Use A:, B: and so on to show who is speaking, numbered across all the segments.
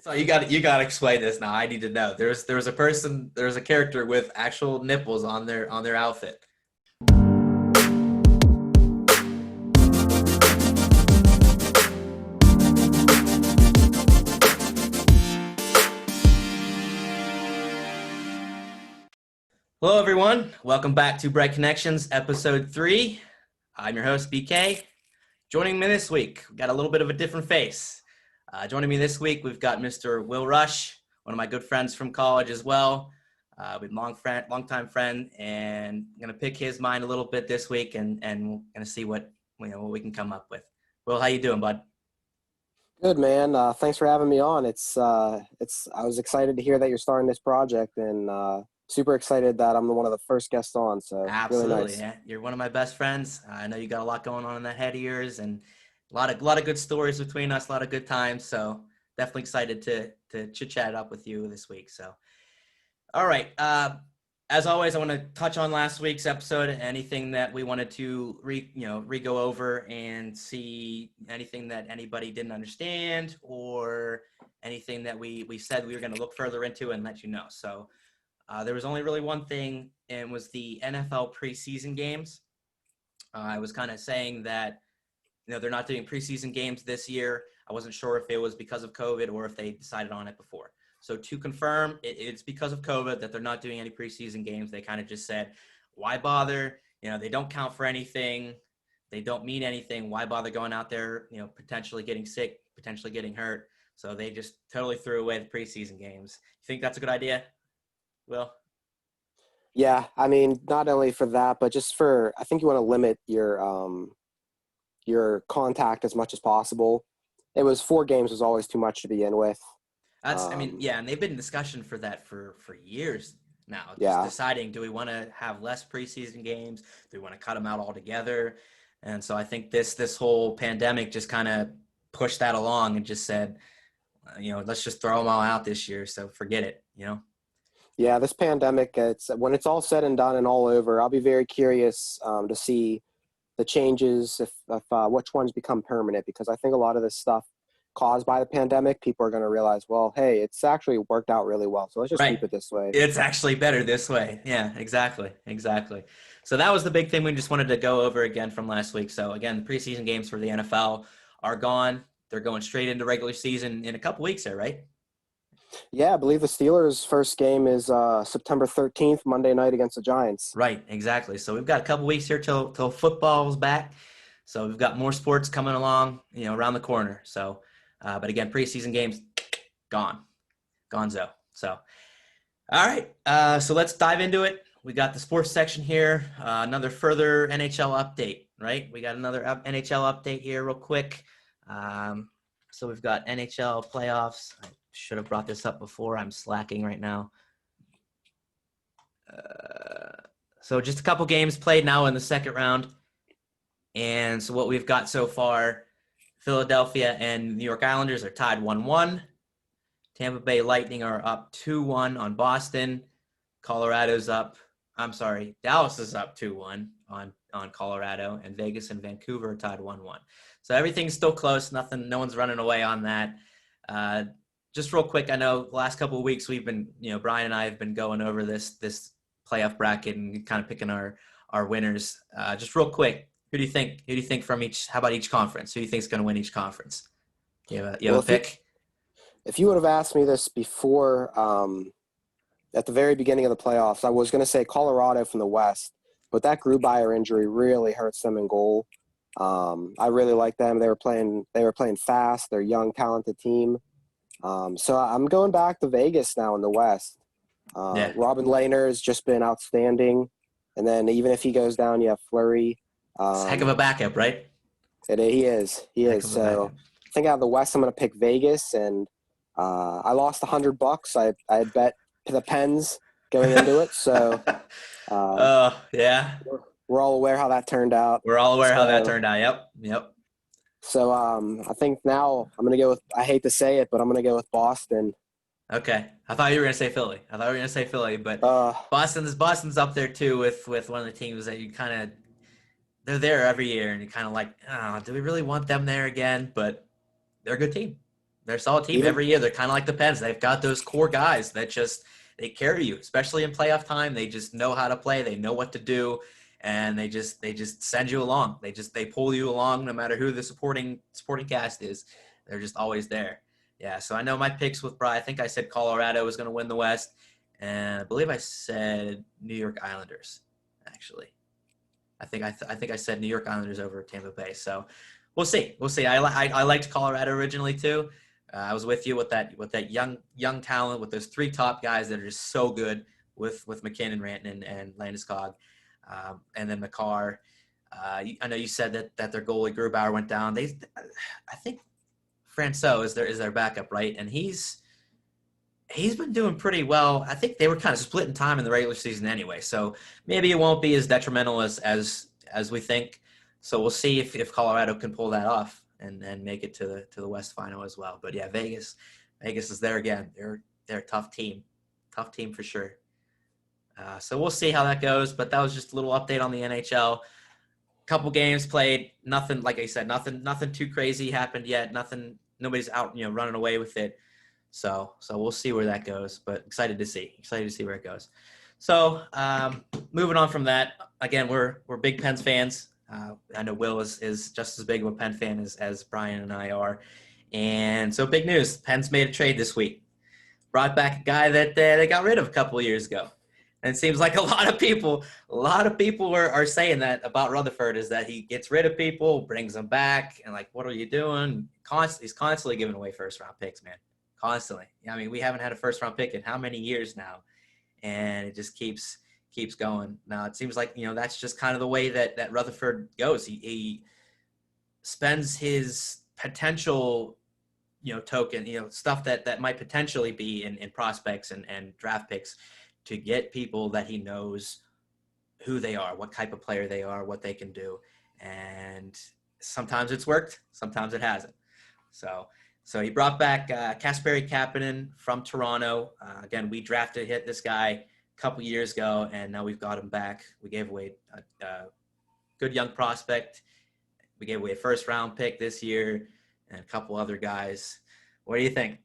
A: So you got to explain this now. I need to know. There's a character with actual nipples on their outfit. Hello, everyone. Welcome back to Bright Connections, episode 3. I'm your host, BK. Joining me this week, we got a little bit of a different face. Joining me this week, we've got Mr. Will Rush, one of my good friends from college as well. We've been long-time friend, and I'm gonna pick his mind a little bit this week, and we're gonna see what we can come up with. Will, how you doing, bud?
B: Good, man. Thanks for having me on. I was excited to hear that you're starting this project, and super excited that I'm one of the first guests on. So
A: Absolutely,
B: really nice.
A: yeah. You're one of my best friends. I know you got a lot going on in that head of yours, and a lot of good stories between us, a lot of good times. So definitely excited to chit chat up with you this week. So, all right. As always, I want to touch on last week's episode. Anything that we wanted to re-go over and see anything that anybody didn't understand, or anything that we said we were going to look further into and let you know. So. There was only really one thing, and it was the NFL preseason games. I was kind of saying that, they're not doing preseason games this year. I wasn't sure if it was because of COVID or if they decided on it before. So to confirm, it's because of COVID that they're not doing any preseason games. They kind of just said, why bother? They don't count for anything. They don't mean anything. Why bother going out there, potentially getting sick, potentially getting hurt? So they just totally threw away the preseason games. You think that's a good idea? Well,
B: Yeah, I mean, not only for that, but just I think you want to limit your contact as much as possible. It was 4 games was always too much to begin with.
A: yeah, and they've been in discussion for that for years now. Just
B: Yeah,
A: deciding, do we want to have less preseason games? Do we want to cut them out altogether? And so I think this whole pandemic just kind of pushed that along and just said, let's just throw them all out this year. So forget it.
B: yeah. This pandemic, when it's all said and done and all over, I'll be very curious to see the changes if which ones become permanent, because I think a lot of this stuff caused by the pandemic, people are going to realize, well, hey, it's actually worked out really well. So let's just
A: Right.
B: keep it this way.
A: It's actually better this way. Yeah, exactly. So that was the big thing we just wanted to go over again from last week. So again, the preseason games for the NFL are gone. They're going straight into regular season in a couple weeks there, right?
B: Yeah, I believe the Steelers' first game is September 13th, Monday night against the Giants.
A: Right, exactly. So we've got a couple weeks here till football's back. So we've got more sports coming along, around the corner. So, but again, preseason games gonzo. So, all right. So let's dive into it. We got the sports section here. Another further NHL update, right? We got another NHL update here, real quick. So we've got NHL playoffs. I should have brought this up before. I'm slacking right now. So just a couple games played now in the second round. And so what we've got so far, Philadelphia and New York Islanders are tied 1-1. Tampa Bay Lightning are up 2-1 on Boston. Dallas is up 2-1 on Colorado, and Vegas and Vancouver are tied 1-1. So everything's still close. No one's running away on that. Just real quick, I know the last couple of weeks we've been, Brian and I have been going over this playoff bracket and kind of picking our winners. Just real quick, who do you think from each? How about each conference? Who do you think is going to win each conference? You have a pick?
B: If you would have asked me this before, at the very beginning of the playoffs, I was going to say Colorado from the West, but that Grubauer injury really hurts them in goal. I really like them. They were playing fast. They're a young, talented team. So I'm going back to Vegas now in the West.
A: Yeah.
B: Robin Lehner has just been outstanding. And then even if he goes down, you have Fleury.
A: It's a heck of a backup, right?
B: He is. So I think out of the West, I'm going to pick Vegas. And I lost $100. I had bet the Pens going into it. So
A: yeah.
B: We're all aware how that turned out.
A: Yep.
B: So I think now I'm going to go with, I hate to say it, but I'm going to go with Boston.
A: Okay. I thought you were going to say Philly. But Boston's up there too with one of the teams that you kind of, they're there every year and you kind of like, do we really want them there again? But they're a good team. They're a solid team
B: Even
A: every year. They're kind of like the Pens. They've got those core guys that just they carry you, especially in playoff time. They just know how to play. They know what to do, and they just send you along. They pull you along no matter who the supporting cast is. They're just always there. Yeah. So I know my picks with Bry. I think I said Colorado was going to win the West, and I believe I said New York Islanders. Actually, I think I said New York Islanders over Tampa Bay. So we'll see. We'll see. I liked Colorado originally too. I was with you with that young talent with those three top guys that are just so good with McKinnon, Rantanen, and Landeskog, and then McCarr. I know you said that their goalie Grubauer went down. I think Francois is their backup, right? And he's been doing pretty well. I think they were kind of splitting time in the regular season anyway, so maybe it won't be as detrimental as we think. So we'll see if Colorado can pull that off and make it to the West Final as well. But yeah, Vegas is there again. They're a tough team for sure. So we'll see how that goes. But that was just a little update on the NHL. Couple games played. Nothing, like I said, nothing too crazy happened yet. Nobody's out, running away with it. So we'll see where that goes. But excited to see where it goes. So moving on from that, again, we're big Pens fans. I know Will is just as big of a Pen fan as Brian and I are. And so big news, Pens made a trade this week. Brought back a guy that they got rid of a couple of years ago. And it seems like a lot of people are saying that about Rutherford, is that he gets rid of people, brings them back, and like, what are you doing? He's constantly giving away first-round picks, man. Constantly. I mean, we haven't had a first-round pick in how many years now? And it just keeps going. Now it seems like that's just kind of the way that Rutherford goes. He spends his potential token stuff that might potentially be in prospects and draft picks to get people that he knows who they are, what type of player they are, what they can do. And sometimes it's worked, sometimes it hasn't. So he brought back Kasperi Kapanen from Toronto. Again, we hit this guy a couple years ago, and now we've got him back. We gave away a good young prospect. We gave away a first-round pick this year and a couple other guys. What do you think?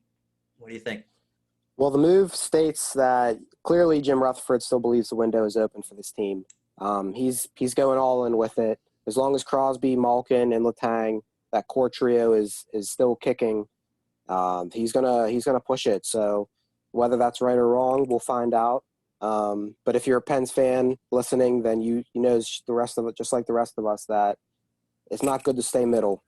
B: Well, the move states that clearly Jim Rutherford still believes the window is open for this team. He's going all in with it. As long as Crosby, Malkin, and Letang, that core trio is still kicking, he's gonna push it. So whether that's right or wrong, we'll find out. But if you're a Pens fan listening, then you know the rest of it, just like the rest of us, that it's not good to stay middle.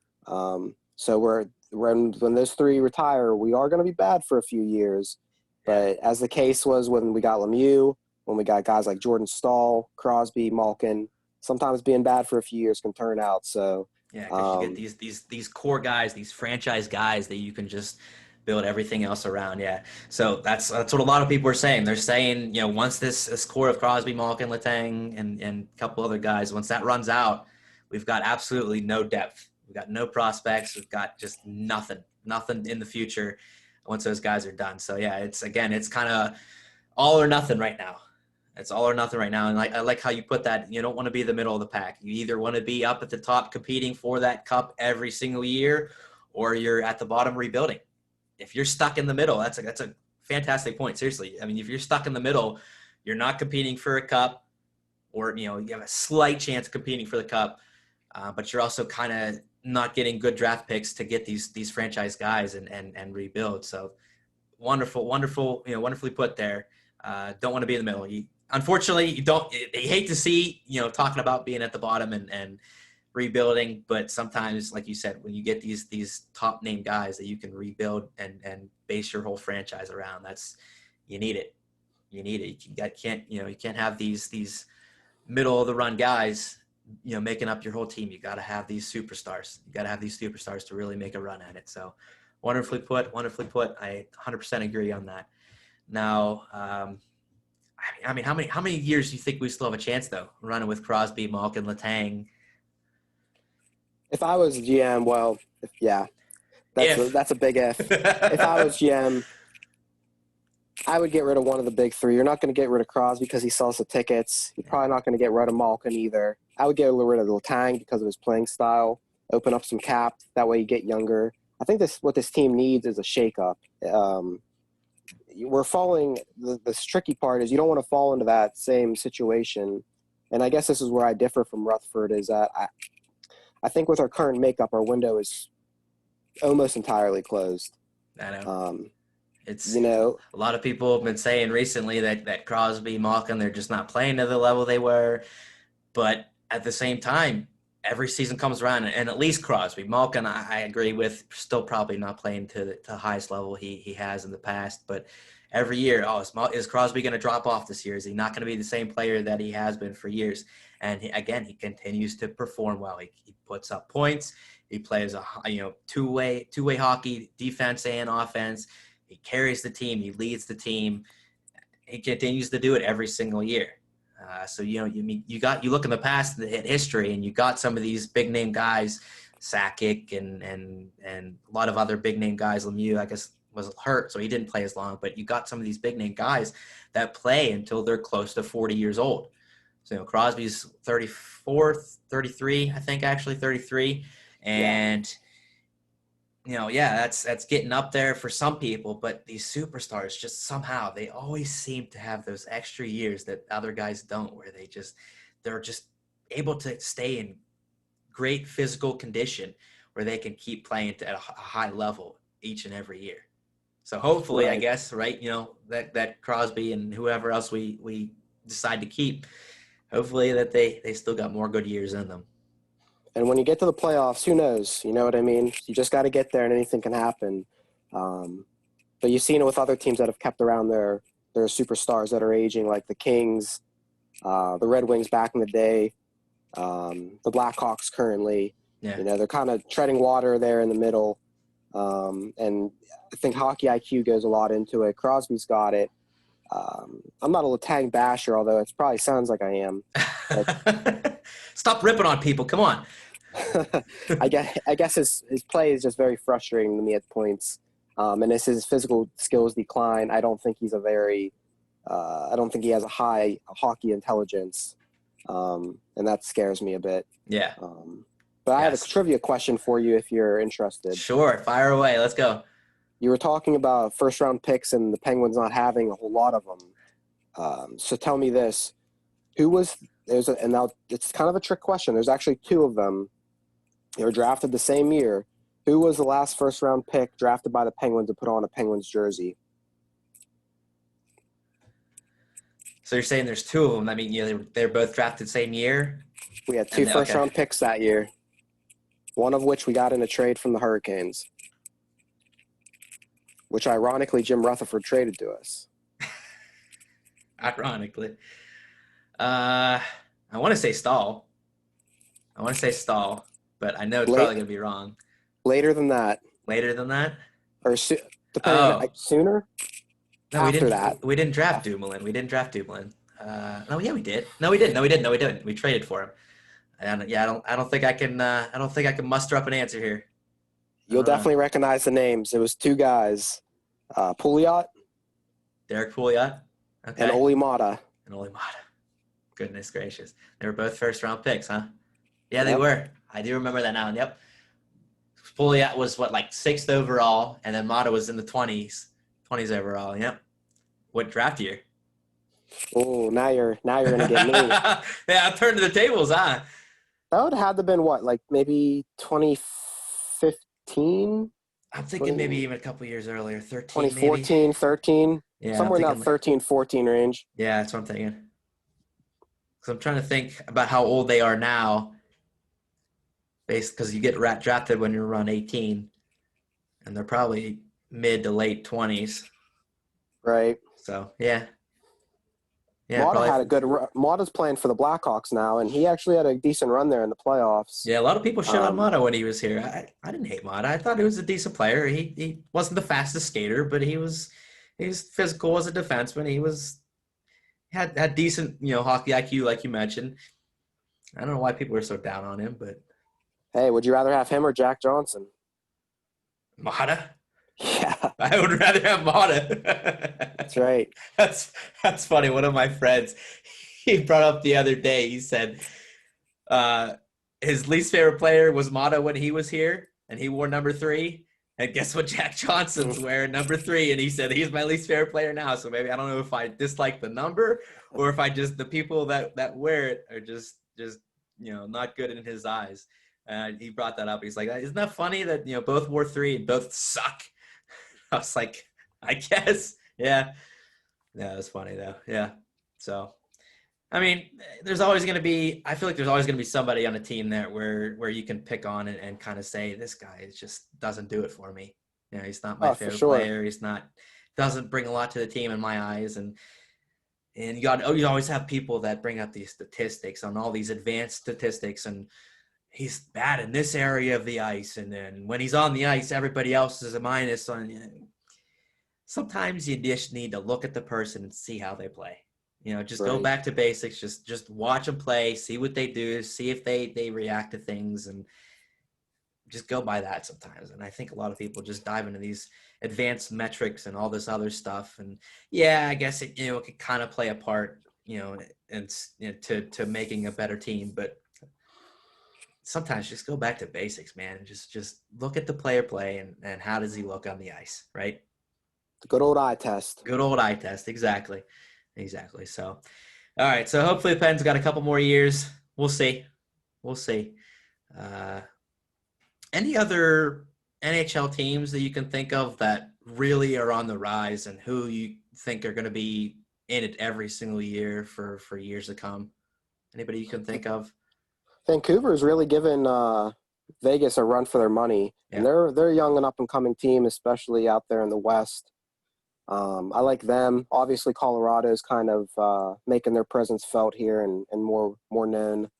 B: So when those three retire, we are going to be bad for a few years. But as the case was when we got Lemieux, when we got guys like Jordan Stahl, Crosby, Malkin, sometimes being bad for a few years can turn out. So
A: yeah, because you get these core guys, these franchise guys that you can just build everything else around. Yeah, so that's what a lot of people are saying. They're saying once this core of Crosby, Malkin, Letang, and a couple other guys, once that runs out, we've got absolutely no depth. We've got no prospects. We've got just nothing in the future once those guys are done. So yeah, it's kind of all or nothing right now. It's all or nothing right now. And I like how you put that. You don't want to be the middle of the pack. You either want to be up at the top competing for that cup every single year, or you're at the bottom rebuilding. If you're stuck in the middle, that's a fantastic point. Seriously. I mean, if you're stuck in the middle, you're not competing for a cup, or you have a slight chance of competing for the cup, but you're also kind of not getting good draft picks to get these franchise guys and rebuild. So wonderfully put there. Don't want to be in the middle. Unfortunately, you hate to see, talking about being at the bottom and rebuilding, but sometimes, like you said, when you get these top name guys that you can rebuild and base your whole franchise around, you need it. You can't have these middle of the run guys, making up your whole team. You got to have these superstars. You got to have these superstars to really make a run at it. So wonderfully put. I 100% agree on that. Now, I mean, how many years do you think we still have a chance though, running with Crosby, Malkin, Letang?
B: if I was GM, well, that's a big if. If I was GM, I would get rid of one of the big three. You're not going to get rid of Crosby because he sells the tickets. You're probably not going to get rid of Malkin either. I would get rid of Letang because of his playing style. Open up some cap. That way you get younger. I think what this team needs is a shakeup. We're falling. This tricky part is you don't want to fall into that same situation, and I guess this is where I differ from Rutherford. Is that I think with our current makeup, our window is almost entirely closed.
A: I know. It's
B: a
A: lot of people have been saying recently that Crosby, Malkin, they're just not playing to the level they were. But at the same time, every season comes around, and at least Crosby, Malkin, I agree with, still probably not playing to the highest level he has in the past. But every year, is Crosby going to drop off this year? Is he not going to be the same player that he has been for years? And he continues to perform well. He puts up points. He plays a two-way hockey, defense and offense. He carries the team. He leads the team. He continues to do it every single year. So you look in the past at history, and you got some of these big name guys, Sakic and a lot of other big name guys. Lemieux, I guess, was hurt, so he didn't play as long. But you got some of these big name guys that play until they're close to 40 years old. So Crosby's 34, 33, I think, actually 33, and. That's getting up there for some people, but these superstars just somehow they always seem to have those extra years that other guys don't, where they're just able to stay in great physical condition where they can keep playing at a high level each and every year. So hopefully,
B: Right.
A: I guess, right, that Crosby and whoever else we decide to keep, hopefully that they still got more good years in them.
B: And when you get to the playoffs, who knows? You know what I mean? You just got to get there, and anything can happen. But you've seen it with other teams that have kept around their superstars that are aging, like the Kings, the Red Wings back in the day, the Blackhawks currently.
A: Yeah.
B: They're kind of treading water there in the middle. And I think hockey IQ goes a lot into it. Crosby's got it. I'm not a Letang basher, although it probably sounds like I am.
A: Stop ripping on people. Come on.
B: I guess his play is just very frustrating to me at points. And as his physical skills decline, I don't think he's I don't think he has a high hockey intelligence. And that scares me a bit.
A: Yeah.
B: But I have a trivia question for you if you're interested.
A: Sure. Fire away. Let's go.
B: You were talking about first-round picks and the Penguins not having a whole lot of them. So tell me this. And now it's kind of a trick question. There's actually two of them. They were drafted the same year. Who was the last first-round pick drafted by the Penguins to put on a Penguins jersey?
A: So you're saying there's two of them. I mean, they're both drafted same year?
B: We had two first-round picks that year, one of which we got in a trade from the Hurricanes, which ironically Jim Rutherford traded to us.
A: Ironically. I want to say Stahl. But I know it's probably going to be wrong.
B: Later than that.
A: Later than that?
B: Or depending on sooner?
A: No, we didn't draft Dumoulin. No, yeah, we did. No, we didn't. We traded for him. I don't think I can muster up an answer here.
B: You'll definitely recognize the names. It was two guys, Pouliot.
A: Derek Pouliot. Okay.
B: And Olli Maatta.
A: Goodness gracious. They were both first-round picks, huh? Yeah, they were. I do remember that now. Yep. Pouliot was, sixth overall, and then Maatta was in the 20s overall. Yep. What draft year?
B: Oh, now you're going to get me.
A: Yeah, I'll turn to the tables, huh?
B: That would have to been what, maybe 2015?
A: I'm thinking maybe even a couple years earlier, 13
B: 2014,
A: maybe.
B: 13?
A: Yeah,
B: somewhere in that 13, 14 range.
A: Yeah, that's what I'm thinking. Because I'm trying to think about how old they are now, because you get drafted when you're around 18, and they're probably mid to late 20s.
B: Right.
A: So, yeah.
B: Maatta had a good run. Maatta's playing for the Blackhawks now, and he actually had a decent run there in the playoffs.
A: Yeah, a lot of people shit on Maatta when he was here. I didn't hate Maatta. I thought he was a decent player. He wasn't the fastest skater, but he was physical as a defenseman. He had decent, hockey IQ, like you mentioned. I don't know why people are so down on him, but
B: hey, would you rather have him or Jack Johnson?
A: Maatta?
B: Yeah,
A: I would rather have Maatta.
B: That's right.
A: That's funny. One of my friends, he brought up the other day. He said his least favorite player was Maatta when he was here, and he wore number 3. And guess what? Jack Johnson's wearing number 3, and he said he's my least favorite player now. So maybe I don't know if I dislike the number or if I just the people that wear it are just not good in his eyes. He brought that up. He's like, isn't that funny that both wore 3 and both suck? I was like, I guess, yeah. Yeah, that's funny though. Yeah. So, I mean, there's always going to be. I feel like there's always going to be somebody on a team there where you can pick on and kind of say, this guy just doesn't do it for me. He's not my
B: Oh, for
A: favorite
B: sure.
A: player. He's not doesn't bring a lot to the team in my eyes. And you always have people that bring up these statistics on all these advanced statistics, and he's bad in this area of the ice, and then when he's on the ice, everybody else is a minus. Sometimes you just need to look at the person and see how they play. Just go
B: Right.
A: back to basics. Just watch them play, see what they do, see if they react to things, and just go by that sometimes. And I think a lot of people just dive into these advanced metrics and all this other stuff. And yeah, I guess it could kind of play a part, and to making a better team. But sometimes just go back to basics, man. Just look at the player play and how does he look on the ice, right?
B: The good old eye test.
A: Good old eye test. Exactly. So, all right. So hopefully the Pens got a couple more years. We'll see. Any other NHL teams that you can think of that really are on the rise and who you think are going to be in it every single year for years to come? Anybody you can think of?
B: Vancouver's really given Vegas a run for their money, and they're a young and up and coming team, especially out there in the West. I like them. Obviously, Colorado's kind of making their presence felt here and more known.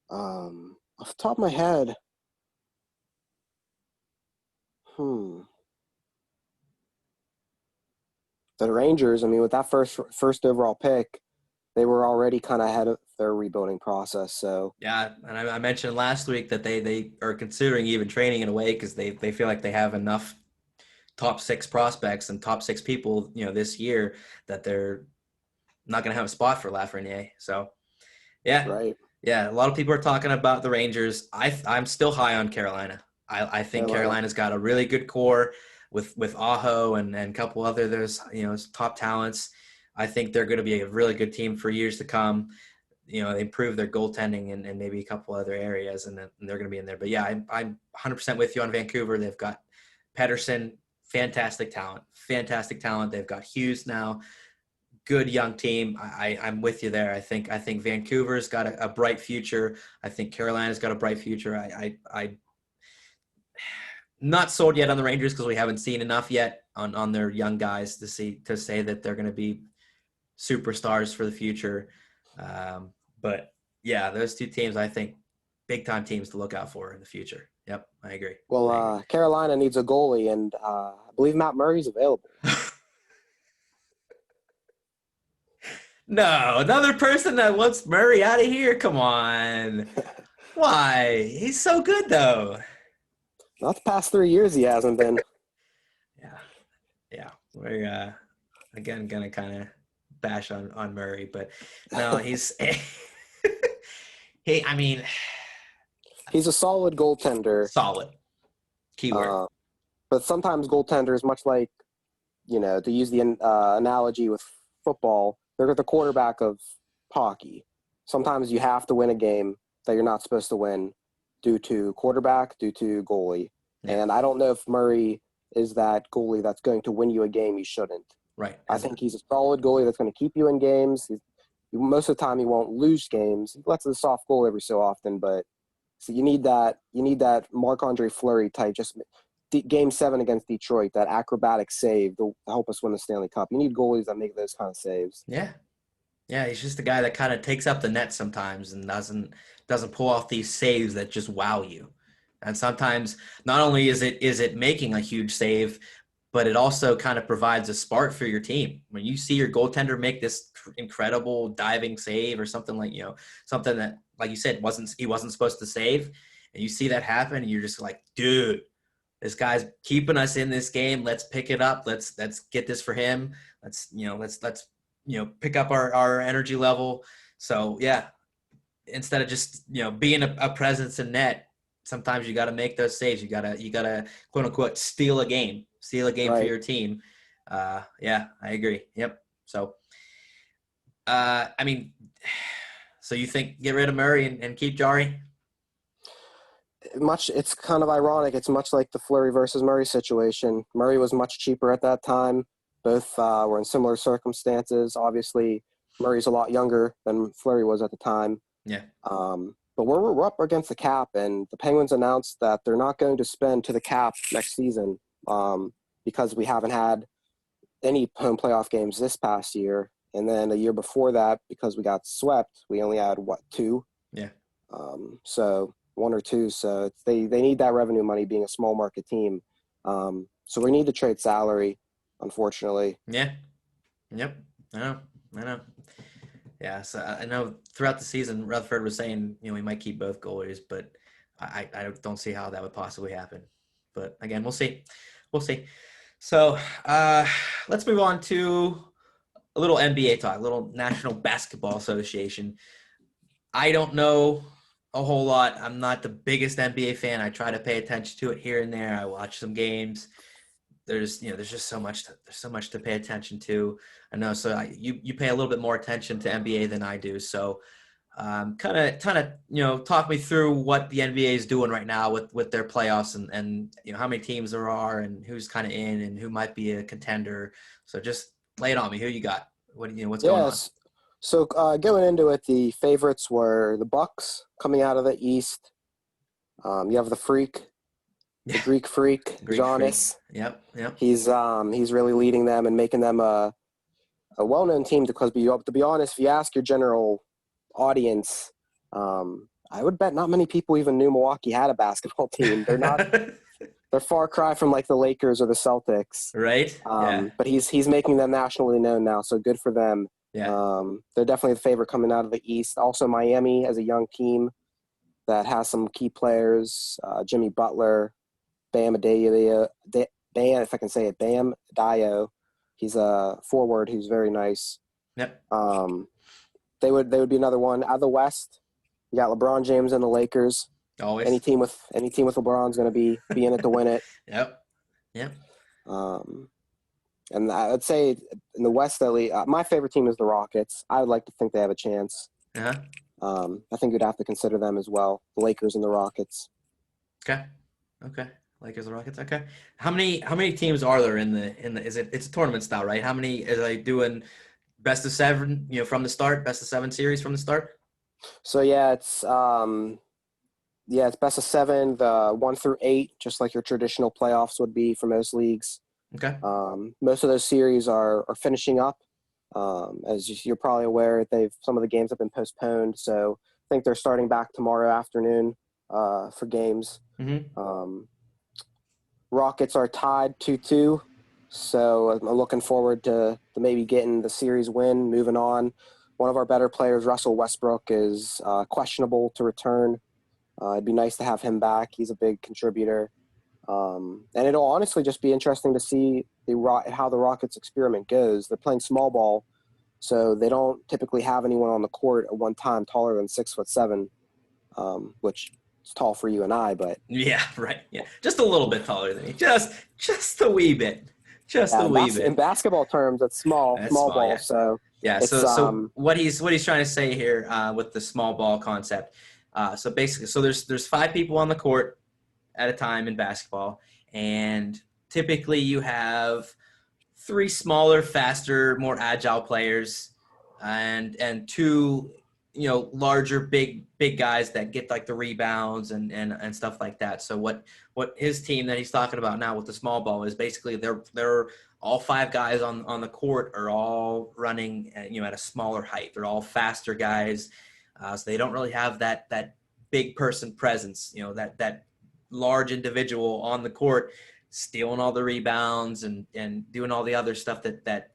B: Off the top of my head, the Rangers. I mean, with that first overall pick, they were already kind of ahead of their rebuilding process. So
A: yeah, and I mentioned last week that they are considering even trading in a way because they feel like they have enough top 6 prospects and top 6 people, this year that they're not going to have a spot for Lafreniere. So, yeah.
B: Right.
A: Yeah, a lot of people are talking about the Rangers. I'm still high on Carolina. I think Carolina's got a really good core with Aho and a couple other top talents. I think they're going to be a really good team for years to come. They improve their goaltending and maybe a couple other areas, and they're going to be in there. But yeah, I'm 100% with you on Vancouver. They've got Pettersson, fantastic talent. They've got Hughes now. Good young team. I'm with you there. I think Vancouver's got a bright future. I think Carolina's got a bright future. I not sold yet on the Rangers because we haven't seen enough yet on their young guys to say that they're going to be superstars for the future. But yeah, those two teams, I think, big time teams to look out for in the future. Yep, I agree.
B: Well, Carolina needs a goalie, and I believe Matt Murray's available.
A: No, another person that wants Murray out of here? Come on. Why? He's so good, though.
B: Not the past 3 years he hasn't been.
A: Yeah. We're, again, going to kind of bash on Murray. But, no, he's –
B: he's a solid goaltender.
A: Solid. Keyword.
B: But sometimes goaltenders, much like, to use the analogy with football, they're the quarterback of hockey. Sometimes you have to win a game that you're not supposed to win due to quarterback, due to goalie. Yeah. And I don't know if Murray is that goalie that's going to win you a game you shouldn't.
A: Right.
B: I think he's a solid goalie that's going to keep you in games. Most of the time he won't lose games. He lets a soft goal every so often, but so you need that Marc-Andre Fleury type, just Game 7 against Detroit, that acrobatic save to help us win the Stanley Cup. You need goalies that make those kind of saves.
A: Yeah. Yeah, he's just a guy that kind of takes up the net sometimes and doesn't pull off these saves that just wow you. And sometimes not only is it making a huge save, but it also kind of provides a spark for your team. When you see your goaltender make this incredible diving save or something something that, like you said, he wasn't supposed to save, and you see that happen, and you're just like, dude, this guy's keeping us in this game. Let's pick it up. Let's get this for him. Let's pick up our energy level. So yeah, instead of just being a presence in net, sometimes you got to make those saves. You gotta quote unquote steal a game for
B: Right.
A: your team. Yeah, I agree. Yep. So, I mean, so you think get rid of Murray and keep Jari?
B: It's kind of ironic. It's much like the Fleury versus Murray situation. Murray was much cheaper at that time. Both were in similar circumstances. Obviously, Murray's a lot younger than Fleury was at the time.
A: Yeah.
B: But we're up against the cap, and the Penguins announced that they're not going to spend to the cap next season because we haven't had any home playoff games this past year. And then a year before that, because we got swept, we only had, two?
A: Yeah.
B: So one or two. So they need that revenue money being a small market team. So we need to trade salary, unfortunately.
A: Yeah. Yep. I know. Yeah. So I know throughout the season, Rutherford was saying, we might keep both goalies, but I don't see how that would possibly happen. But again, we'll see. We'll see. So let's move on to a little NBA talk, a little National Basketball Association. I don't know a whole lot. I'm not the biggest NBA fan. I try to pay attention to it here and there. I watch some games. There's just so much. There's so much to pay attention to. I know. So you pay a little bit more attention to NBA than I do. So kind of talk me through what the NBA is doing right now with their playoffs and how many teams there are and who's kind of in and who might be a contender. So just lay it on me. Who you got? What's going on?
B: Yes. So going into it, the favorites were the Bucks coming out of the East. You have the Freak, the Greek Freak, Giannis.
A: Yep.
B: He's really leading them and making them a well-known team because to be honest, if you ask your general audience, I would bet not many people even knew Milwaukee had a basketball team. They're not. They're far cry from like the Lakers or the Celtics.
A: Right. Yeah.
B: But he's making them nationally known now, so good for them.
A: Yeah.
B: They're definitely the favorite coming out of the East. Also, Miami as a young team that has some key players: Jimmy Butler, Bam Adebayo, if I can say it, Bam Adebayo. He's a forward who's very nice.
A: Yep.
B: They would be another one out of the West. You got LeBron James and the Lakers.
A: Always.
B: Any team with LeBron's going to be in it to win it.
A: Yep.
B: And I'd say in the West, at least, my favorite team is the Rockets. I would like to think they have a chance.
A: Uh-huh.
B: I think you'd have to consider them as well, the Lakers and the Rockets.
A: Okay. Lakers and Rockets. Okay. How many teams are there in the it's a tournament style, right? How many is they doing best of seven, from the start, best of seven series from the start?
B: So it's best of seven, the 1 through 8, just like your traditional playoffs would be for most leagues.
A: Okay.
B: Most of those series are finishing up. As you're probably aware, some of the games have been postponed, so I think they're starting back tomorrow afternoon for games.
A: Mm-hmm.
B: Rockets are tied 2-2, so I'm looking forward to maybe getting the series win, moving on. One of our better players, Russell Westbrook, is questionable to return. It'd be nice to have him back. He's a big contributor. And it'll honestly just be interesting to see how the Rockets experiment goes. They're playing small ball, so they don't typically have anyone on the court at one time taller than 6'7", which is tall for you and I, but
A: yeah, right. Yeah, just a little bit taller than me. Just a wee bit.
B: In basketball terms, it's small ball.
A: Yeah.
B: So
A: yeah. So what he's trying to say here with the small ball concept. So basically, there's 5 people on the court at a time in basketball, and typically you have 3 smaller, faster, more agile players, and 2 larger, big guys that get like the rebounds and stuff like that. So what his team that he's talking about now with the small ball is basically they're all 5 guys on the court are all running at a smaller height. They're all faster guys. So they don't really have that big person presence, that large individual on the court stealing all the rebounds and doing all the other stuff that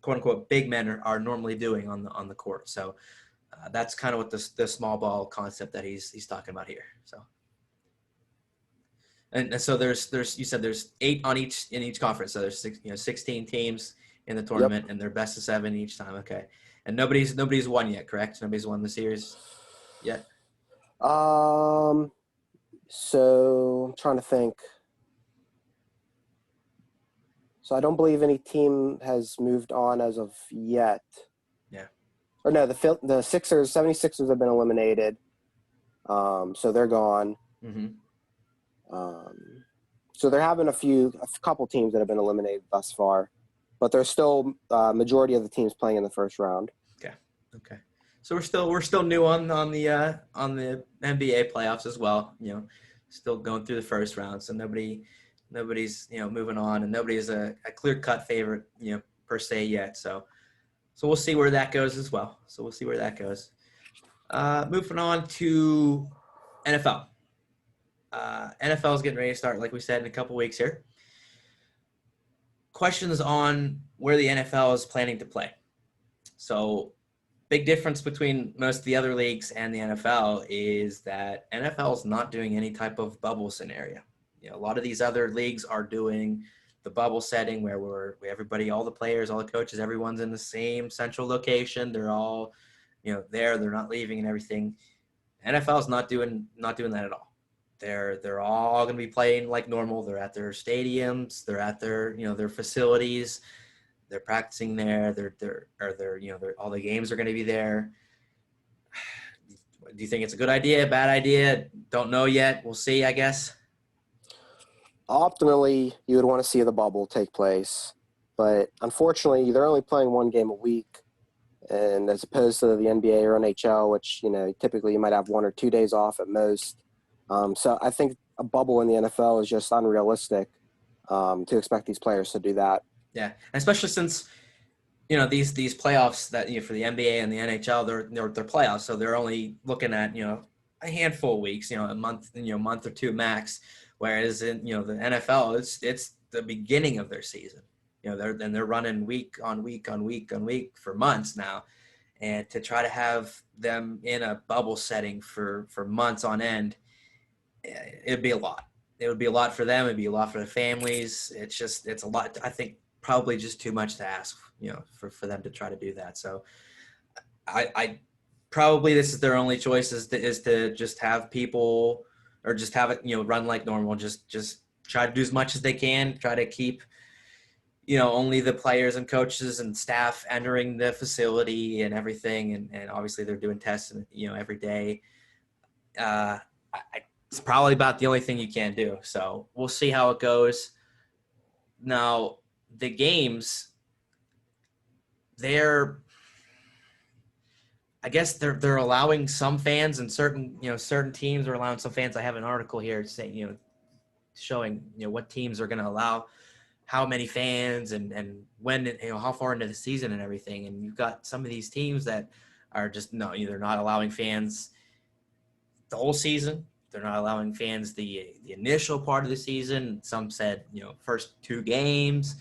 A: quote unquote big men are normally doing on the court. So that's kind of what the small ball concept that he's talking about here. So and so there's you said there's 8 in each conference. So there's 16 teams in the tournament. Yep. And they're best of 7 each time. Okay. And nobody's won yet, correct? Nobody's won the series yet.
B: So I'm trying to think. So I don't believe any team has moved on as of yet.
A: Yeah.
B: Or no, the Sixers, 76ers have been eliminated. So they're gone.
A: Mm-hmm.
B: Um, so they're having a couple teams that have been eliminated thus far, but there's still majority of the teams playing in the first round.
A: Okay. Okay. So we're still new on the NBA playoffs as well. Still going through the first round. So nobody's moving on, and nobody's a clear cut favorite per se yet. So we'll see where that goes as well. So we'll see where that goes. Moving on to NFL. NFL is getting ready to start, like we said, in a couple weeks here. Questions on where the NFL is planning to play. So big difference between most of the other leagues and the NFL is that NFL is not doing any type of bubble scenario. A lot of these other leagues are doing the bubble setting where everybody, all the players, all the coaches, everyone's in the same central location. They're all, there. They're not leaving and everything. NFL is not doing that at all. They're all going to be playing like normal. They're at their stadiums. They're at their their facilities. They're practicing there. They're all the games are going to be there. Do you think it's a good idea, bad idea? Don't know yet. We'll see, I guess.
B: Optimally, you would want to see the bubble take place, but unfortunately, they're only playing one game a week, and as opposed to the NBA or NHL, which typically you might have 1 or 2 days off at most. So I think a bubble in the NFL is just unrealistic to expect these players to do that.
A: Yeah, especially since these playoffs that for the NBA and the NHL, they're playoffs, so they're only looking at a handful of weeks, a month, month or two max. Whereas in the NFL, it's the beginning of their season. They're running week on week on week on week for months now, and to try to have them in a bubble setting for months on end, it'd be a lot. It would be a lot for them. It'd be a lot for the families. It's a lot. I think probably just too much to ask, for them to try to do that. So I probably this is their only choice is to just have people or just have it, run like normal. Just try to do as much as they can. Try to keep, only the players and coaches and staff entering the facility and everything. And obviously they're doing tests, every day. It's probably about the only thing you can do. So we'll see how it goes. Now, the games, I guess they're allowing some fans and certain teams are allowing some fans. I have an article here saying, showing, what teams are going to allow how many fans and when, how far into the season and everything. And you've got some of these teams that are just, they're not allowing fans the whole season. They're not allowing fans the initial part of the season. Some said, first 2 games.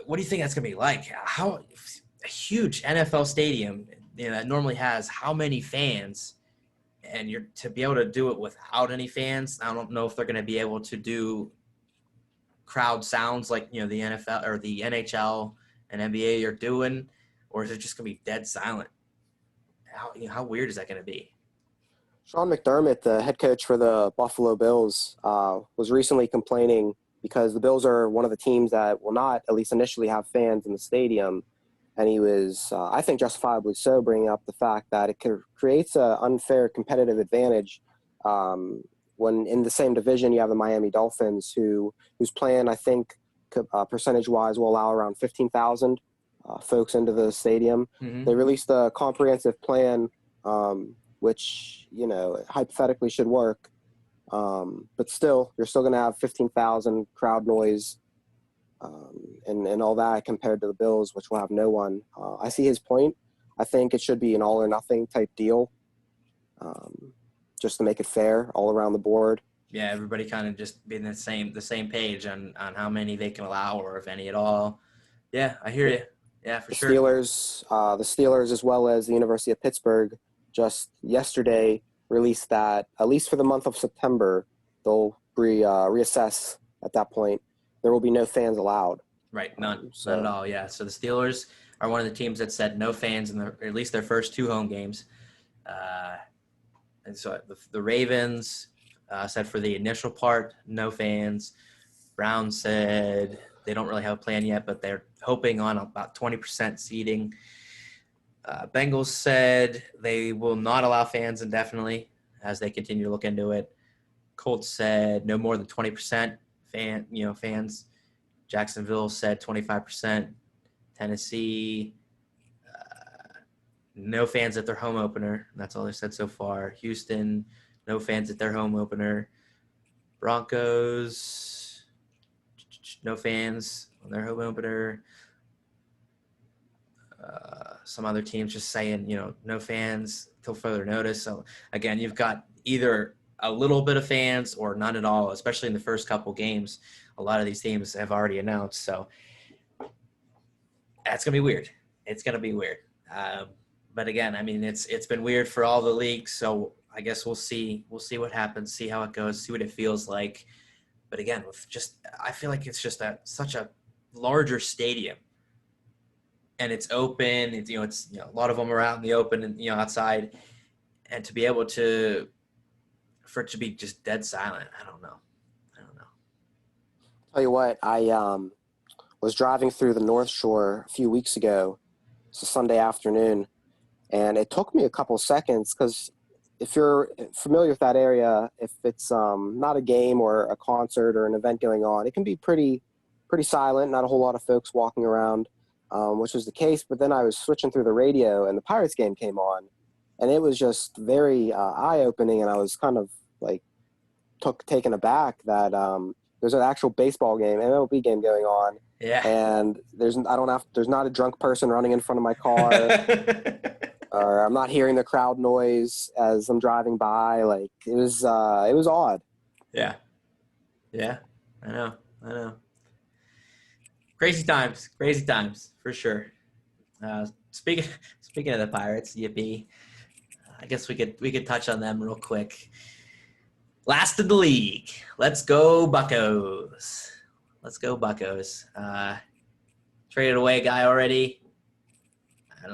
A: What do you think that's going to be like? How a huge NFL stadium, that normally has how many fans, and you're to be able to do it without any fans. I don't know if they're going to be able to do crowd sounds like, the NFL or the NHL and NBA are doing, or is it just going to be dead silent? How weird is that going to be?
B: Sean McDermott, the head coach for the Buffalo Bills, was recently complaining because the Bills are one of the teams that will not, at least initially, have fans in the stadium. And he was, I think justifiably so, bringing up the fact that it creates an unfair competitive advantage when in the same division you have the Miami Dolphins, whose plan, I think, percentage-wise will allow around 15,000 folks into the stadium.
A: Mm-hmm.
B: They released a comprehensive plan which, hypothetically should work. But still, you're still going to have 15,000 crowd noise and all that compared to the Bills, which will have no one. I see his point. I think it should be an all or nothing type deal, just to make it fair all around the board.
A: Yeah, everybody kind of just being the same page on how many they can allow or if any at all. Yeah, I hear you. Yeah, for sure.
B: The Steelers, as well as the University of Pittsburgh, just yesterday released that, at least for the month of September, they'll reassess at that point. There will be no fans allowed.
A: Right, none at all, yeah. So the Steelers are one of the teams that said no fans in at least their first 2 home games. And so the Ravens said for the initial part, no fans. Browns said they don't really have a plan yet, but they're hoping on about 20% seating. Bengals said they will not allow fans indefinitely as they continue to look into it. Colts said no more than 20% fans. Jacksonville said 25%. Tennessee, no fans at their home opener. That's all they said so far. Houston, no fans at their home opener. Broncos, no fans on their home opener. Some other teams just saying, no fans till further notice. So again, you've got either a little bit of fans or none at all, especially in the first couple games. A lot of these teams have already announced. So that's going to be weird. It's going to be weird. But again, I mean, it's been weird for all the leagues. So I guess we'll see what happens, see how it goes, see what it feels like. But again, I feel like it's just such a larger stadium. And it's open. It's a lot of them are out in the open and outside, and to be able for it to be just dead silent, I don't know.
B: Tell you what, I was driving through the North Shore a few weeks ago. It's a Sunday afternoon, and it took me a couple seconds because if you're familiar with that area, if it's not a game or a concert or an event going on, it can be pretty silent. Not a whole lot of folks walking around. Which was the case, but then I was switching through the radio and the Pirates game came on, and it was just very eye-opening, and I was kind of like taken aback that there's an actual baseball game, MLB game going on, and there's not a drunk person running in front of my car, or I'm not hearing the crowd noise as I'm driving by. Like it was odd.
A: Yeah, I know. Crazy times for sure. Speaking of the Pirates, yippee! I guess we could touch on them real quick. Last of the league. Let's go Buccos. Traded away a guy already. I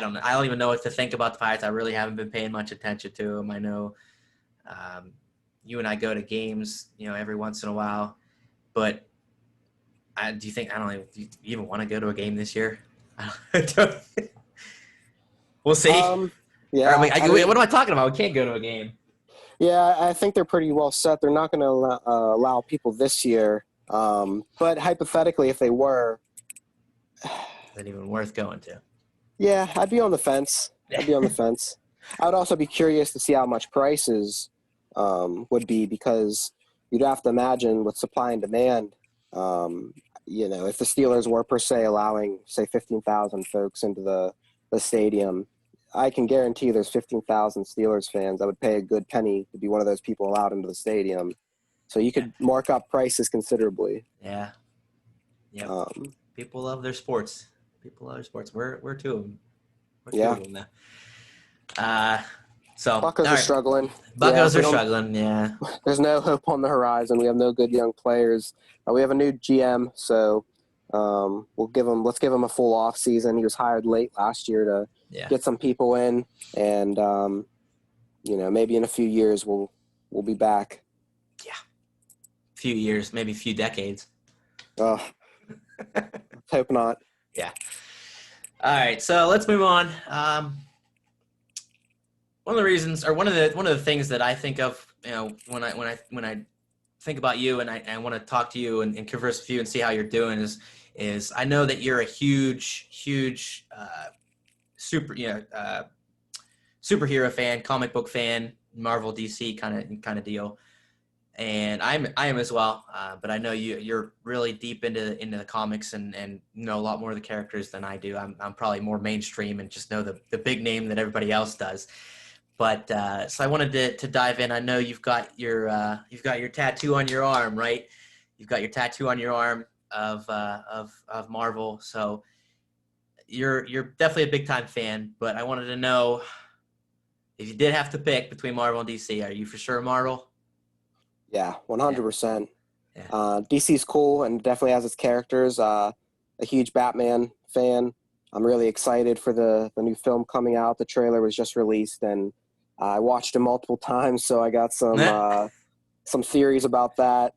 A: don't know. I don't even know what to think about the Pirates. I really haven't been paying much attention to them. I know you and I go to games, every once in a while, but. Do you even want to go to a game this year? We'll see.
B: Yeah.
A: What am I talking about? We can't go to a game.
B: Yeah, I think they're pretty well set. They're not going to allow people this year. But hypothetically, if they were,
A: is it even worth going to?
B: Yeah, I'd be on the fence. I would also be curious to see how much prices would be, because you'd have to imagine with supply and demand. If the Steelers were per se allowing, say, 15,000 folks into the stadium, I can guarantee there's 15,000 Steelers fans that would pay a good penny to be one of those people allowed into the stadium. So you could mark up prices considerably.
A: Yeah. Yeah. People love their sports. We're two of them. Two of them now. So
B: Buccos are struggling.
A: Buccos are struggling. Yeah.
B: There's no hope on the horizon. We have no good young players. We have a new GM, so let's give him a full off season. He was hired late last year to get some people in, and maybe in a few years we'll be back.
A: Yeah, a few years, maybe a few decades.
B: Oh, hope not.
A: Yeah. All right, so let's move on. One of the reasons, or one of the things that I think of, when I think about you and I want to talk to you and converse with you and see how you're doing is I know that you're a huge superhero fan, comic book fan, Marvel, DC kind of deal, and I am as well. But I know you're really deep into the comics and know a lot more of the characters than I do. I'm probably more mainstream and just know the big name that everybody else does. But so I wanted to dive in. I know you've got your tattoo on your arm, right? You've got your tattoo on your arm of Marvel. So you're definitely a big time fan. But I wanted to know if you did have to pick between Marvel and DC, are you for sure Marvel?
B: Yeah, 100%.
A: Yeah.
B: DC's cool and definitely has its characters. A huge Batman fan. I'm really excited for the new film coming out. The trailer was just released, and I watched it multiple times, so I got some theories about that.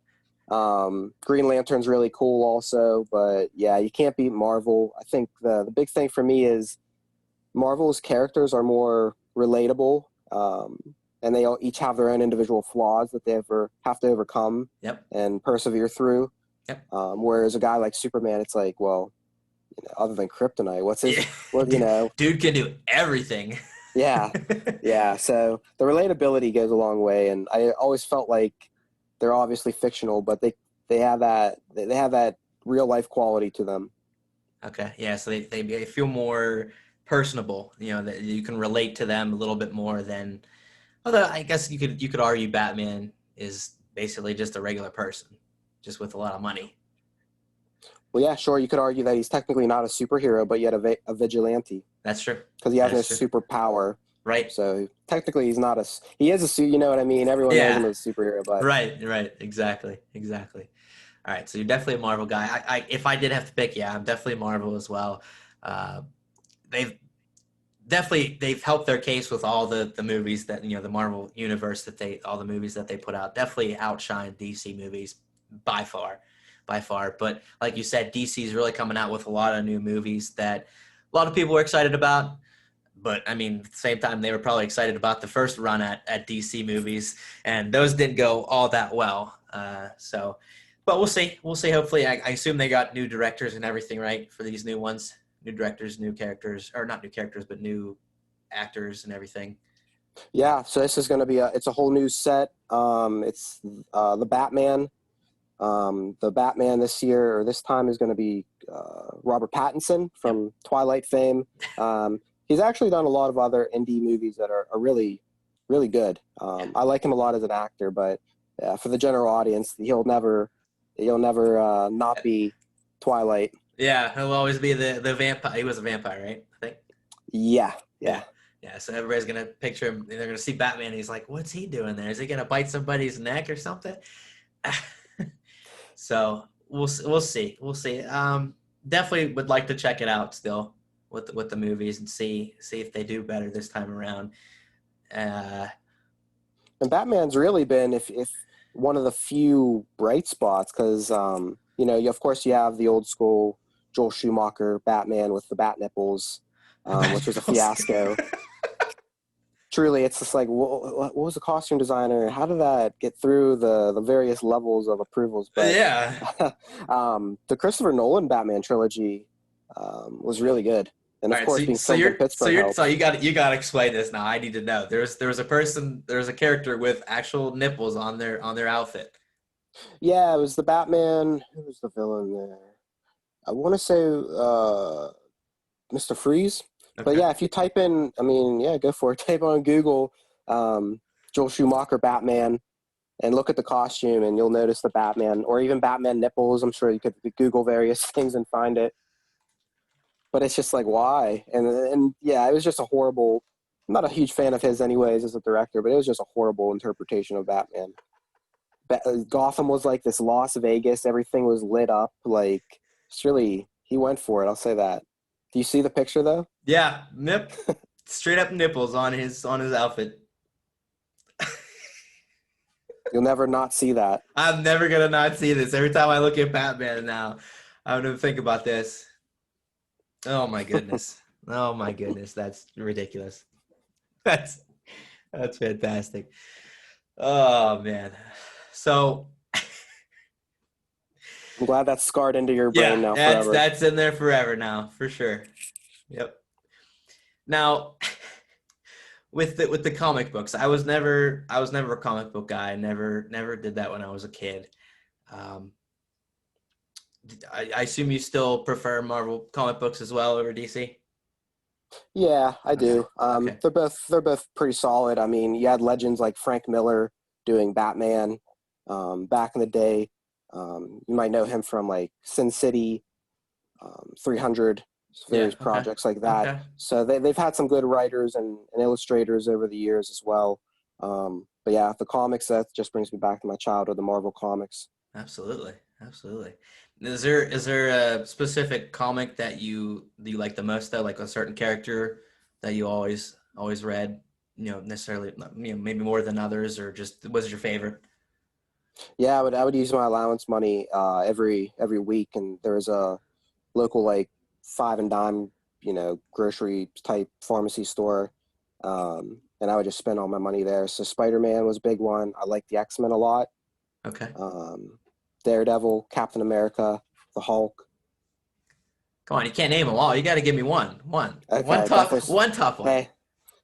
B: Green Lantern's really cool also, but yeah, you can't beat Marvel. I think the big thing for me is Marvel's characters are more relatable, and they all each have their own individual flaws that they ever have to overcome
A: Yep.
B: and persevere through.
A: Yep.
B: Whereas a guy like Superman, it's like, well, other than kryptonite, what's his,
A: Yeah.
B: what, you know,
A: Dude can do everything.
B: yeah, yeah. So the relatability goes a long way, and I always felt like they're obviously fictional, but they have that real life quality to them.
A: Okay. Yeah. So they feel more personable. You know, that you can relate to them a little bit more than. Although I guess you could argue Batman is basically just a regular person, just with a lot of money.
B: Well, yeah, sure. You could argue that he's technically not a superhero, but yet a vigilante
A: That's true.
B: because he has
A: That
B: no
A: is true.
B: superpower.
A: Right.
B: So technically, he's not a. He is a suit. You know what I mean? Everyone knows him
A: Yeah.
B: as a superhero, but
A: Right. Right. Exactly. Exactly. All right. So you're definitely a Marvel guy. If I did have to pick, yeah, I'm definitely Marvel as well. Uh, they've they've helped their case with all the movies that the Marvel universe that they all the movies that they put out definitely outshine DC movies by far, by far. But like you said, DC is really coming out with a lot of new movies that a lot of people were excited about. But I mean, at the same time, they were probably excited about the first run at DC movies, and those didn't go all that well. But we'll see. We'll see. Hopefully, I assume they got new directors and everything right for these new ones. New directors, new characters, or not new characters, but new actors and everything.
B: yeah. So this is going to be it's a whole new set. It's the Batman. The Batman this year or this time is going to be Robert Pattinson
A: Yep.
B: from Twilight fame. He's actually done a lot of other indie movies that are really, really good. I like him a lot as an actor, but for the general audience, he'll never not be Twilight.
A: Yeah, he'll always be the vampire. He was a vampire, right? I think.
B: Yeah,
A: Yeah.
B: yeah.
A: Yeah. So everybody's gonna picture him. They're gonna see Batman. And he's like, "What's he doing there? Is he gonna bite somebody's neck or something?" So we'll see. We'll see. Definitely would like to check it out still with the movies and see if they do better this time around. Uh,
B: And Batman's really been if one of the few bright spots because of course you have the old school Joel Schumacher Batman with the Bat-nipples, which was a
A: Bat-nipples.
B: fiasco. Truly, it's just like what was the costume designer? How did that get through the various levels of approvals? But
A: Yeah.
B: the Christopher Nolan Batman trilogy was really good, and
A: All
B: of
A: right,
B: course being filmed in Pittsburgh
A: so
B: helped.
A: you got to explain this now. I need to know. There was a character with actual nipples on their outfit.
B: Yeah, it was the Batman. Who was the villain there? I want to say Mr. Freeze. But
A: Okay.
B: yeah, if you type in, I mean, yeah, go for it. Type on Google Joel Schumacher Batman and look at the costume, and you'll notice the Batman or even Batman nipples. I'm sure you could Google various things and find it. But it's just like, why? And yeah, it was just a horrible. I'm not a huge fan of his, anyways, as a director, but it was just a horrible interpretation of Batman. Gotham was like this Las Vegas. Everything was lit up. Like, it's really, he went for it. I'll say that. Do you see the picture though?
A: Yeah, straight up nipples on his outfit.
B: You'll never not see that.
A: I'm never gonna not see this. Every time I look at Batman now, I'm gonna think about this. Oh my goodness. Oh my goodness. That's ridiculous. That's that's fantastic. Oh man. So
B: I'm glad that's scarred into your brain
A: yeah,
B: now
A: that's
B: forever.
A: that's in there forever now, for sure. Yep. Now with the comic books, I was never a comic book guy. I never did that when I was a kid. Um, I assume you still prefer Marvel comic books as well over DC.
B: Yeah, I
A: Okay.
B: do.
A: Okay.
B: They're both pretty solid. I mean, you had legends like Frank Miller doing Batman back in the day. You might know him from like Sin City, 300,
A: Yeah.
B: various
A: Okay.
B: projects like that.
A: Okay.
B: So they've had some good writers and illustrators over the years as well. But yeah, the comics, that just brings me back to my childhood, the Marvel comics.
A: Absolutely. Absolutely. Is there a specific comic that you like the most though, like a certain character that you always read, necessarily, maybe more than others, or just was your favorite?
B: Yeah, I would use my allowance money every week, and there was a local like five and dime, grocery type pharmacy store, and I would just spend all my money there. So Spider-Man was a big one. I like the X-Men a lot.
A: Okay.
B: Um, Daredevil, Captain America, the Hulk.
A: Come on, you can't name them all. You got to give me one. One
B: Okay,
A: tough
B: definitely.
A: one tough one.
B: Hey,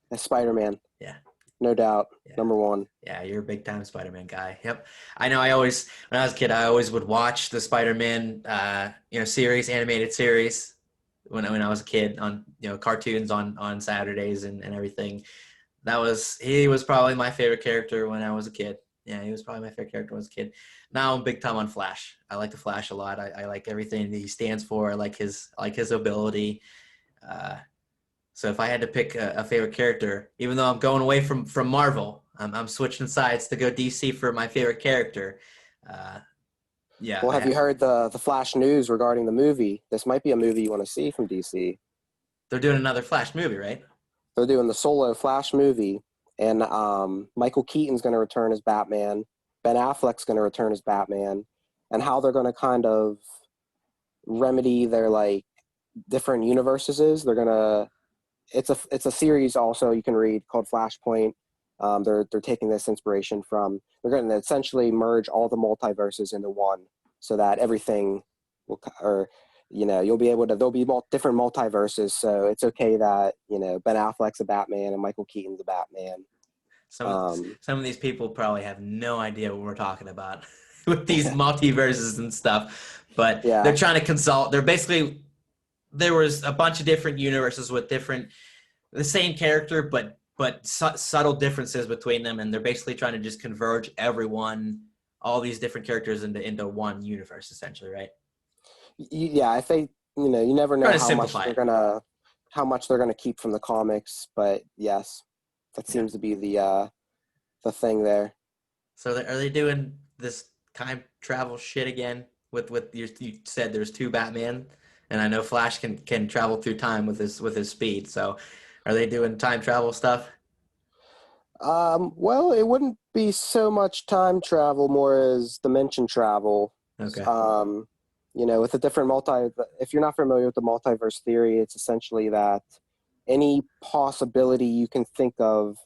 B: that's Spider-Man,
A: Yeah.
B: no doubt,
A: Yeah.
B: number one.
A: Yeah, you're a big time Spider-Man guy. Yep. I know. I always, when I was a kid, I always would watch the Spider-Man, series, animated series, when I was a kid, on cartoons on Saturdays and everything. He was probably my favorite character when I was a kid. Yeah, he was probably my favorite character when I was a kid. Now I'm big time on Flash. I like the Flash a lot. I like everything that he stands for. I like his ability. Uh, so if I had to pick a favorite character, even though I'm going away from Marvel, I'm switching sides to go DC for my favorite character. Uh, yeah,
B: Well, have you heard the Flash news regarding the movie? This might be a movie you want to see from DC.
A: they're doing another Flash movie, right?
B: They're doing the solo Flash movie, and Michael Keaton's going to return as Batman. Ben Affleck's going to return as Batman, and how they're going to kind of remedy their like different universes is they're gonna. It's a series also you can read called Flashpoint. They're taking this inspiration from. They're going to essentially merge all the multiverses into one, so that everything will, or you'll be able to. There'll be different multiverses, so it's okay that Ben Affleck's a Batman and Michael Keaton's a Batman.
A: Some
B: Um,
A: some of these people probably have no idea what we're talking about with these multiverses and stuff, but they're
B: yeah,
A: trying to consult. They're basically, there was a bunch of different universes with the same character, but subtle differences between them, and they're basically trying to just converge all these different characters into one universe, essentially, right?
B: yeah. I think you never know
A: Trying to simplify it.
B: how much they're gonna keep from the comics, but yes, that
A: Yeah.
B: seems to be the thing there.
A: So are they doing this time travel shit again? With you said there's two Batman, and I know Flash can travel through time with his speed. So are they doing time travel stuff?
B: Well, it wouldn't be so much time travel, more as dimension travel.
A: Okay.
B: Um, with a different if you're not familiar with the multiverse theory, it's essentially that any possibility you can think of,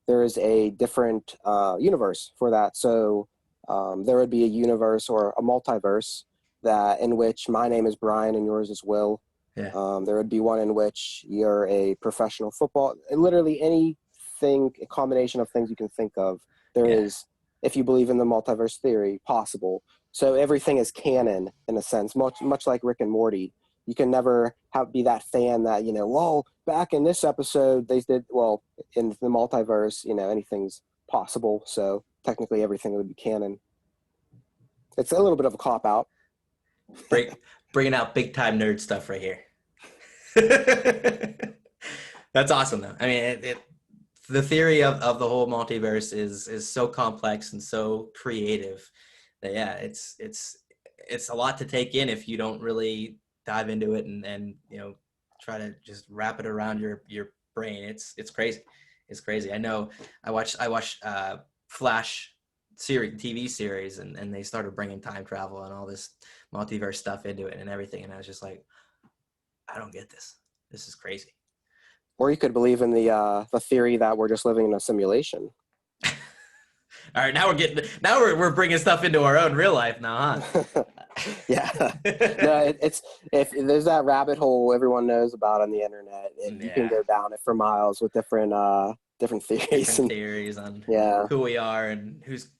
B: there is a different universe for that. So there would be a universe or a multiverse that in which my name is Brian and yours is Will.
A: Yeah.
B: There would be one in which you're a professional football. Literally anything, a combination of things you can think of. There
A: Yeah.
B: is, if you believe in the multiverse theory, possible. So everything is canon in a sense, much like Rick and Morty. You can never be that fan that well, back in this episode they did well in the multiverse. Anything's possible. So technically everything would be canon. It's a little bit of a cop out.
A: Bringing out big time nerd stuff right here. That's awesome, though. I mean, the theory of the whole multiverse is so complex and so creative that, yeah, it's a lot to take in if you don't really dive into it and try to just wrap it around your brain. It's crazy. It's crazy. I know. I watched Flash TV series, and they started bringing time travel and all this multiverse stuff into it and everything, and I was just like, I don't get this. This is crazy.
B: Or you could believe in the theory that we're just living in a simulation.
A: All right, now we're bringing stuff into our own real life now,
B: Yeah.
A: huh?
B: No, it's if there's that rabbit hole everyone knows about on the internet, and you can
A: Yeah,
B: go down it for miles with different theories.
A: different
B: And
A: theories on
B: yeah,
A: who we are and who's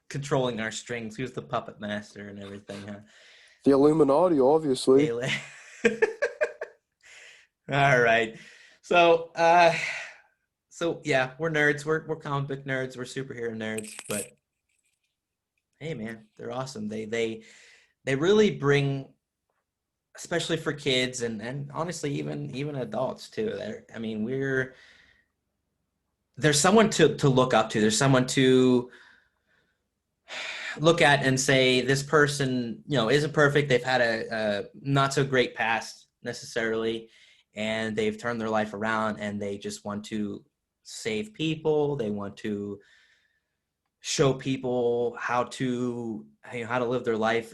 A: controlling our strings, who's the puppet master and everything, huh?
B: the Illuminati, obviously.
A: All right. So, so yeah, we're nerds. We're comic book nerds. We're superhero nerds. But hey, man, they're awesome. They really bring, especially for kids and honestly even adults too. I mean, there's someone to look up to. There's someone to look at and say this person, isn't perfect. They've had a not so great past necessarily, and they've turned their life around, and they just want to save people. They want to show people how to how to live their life,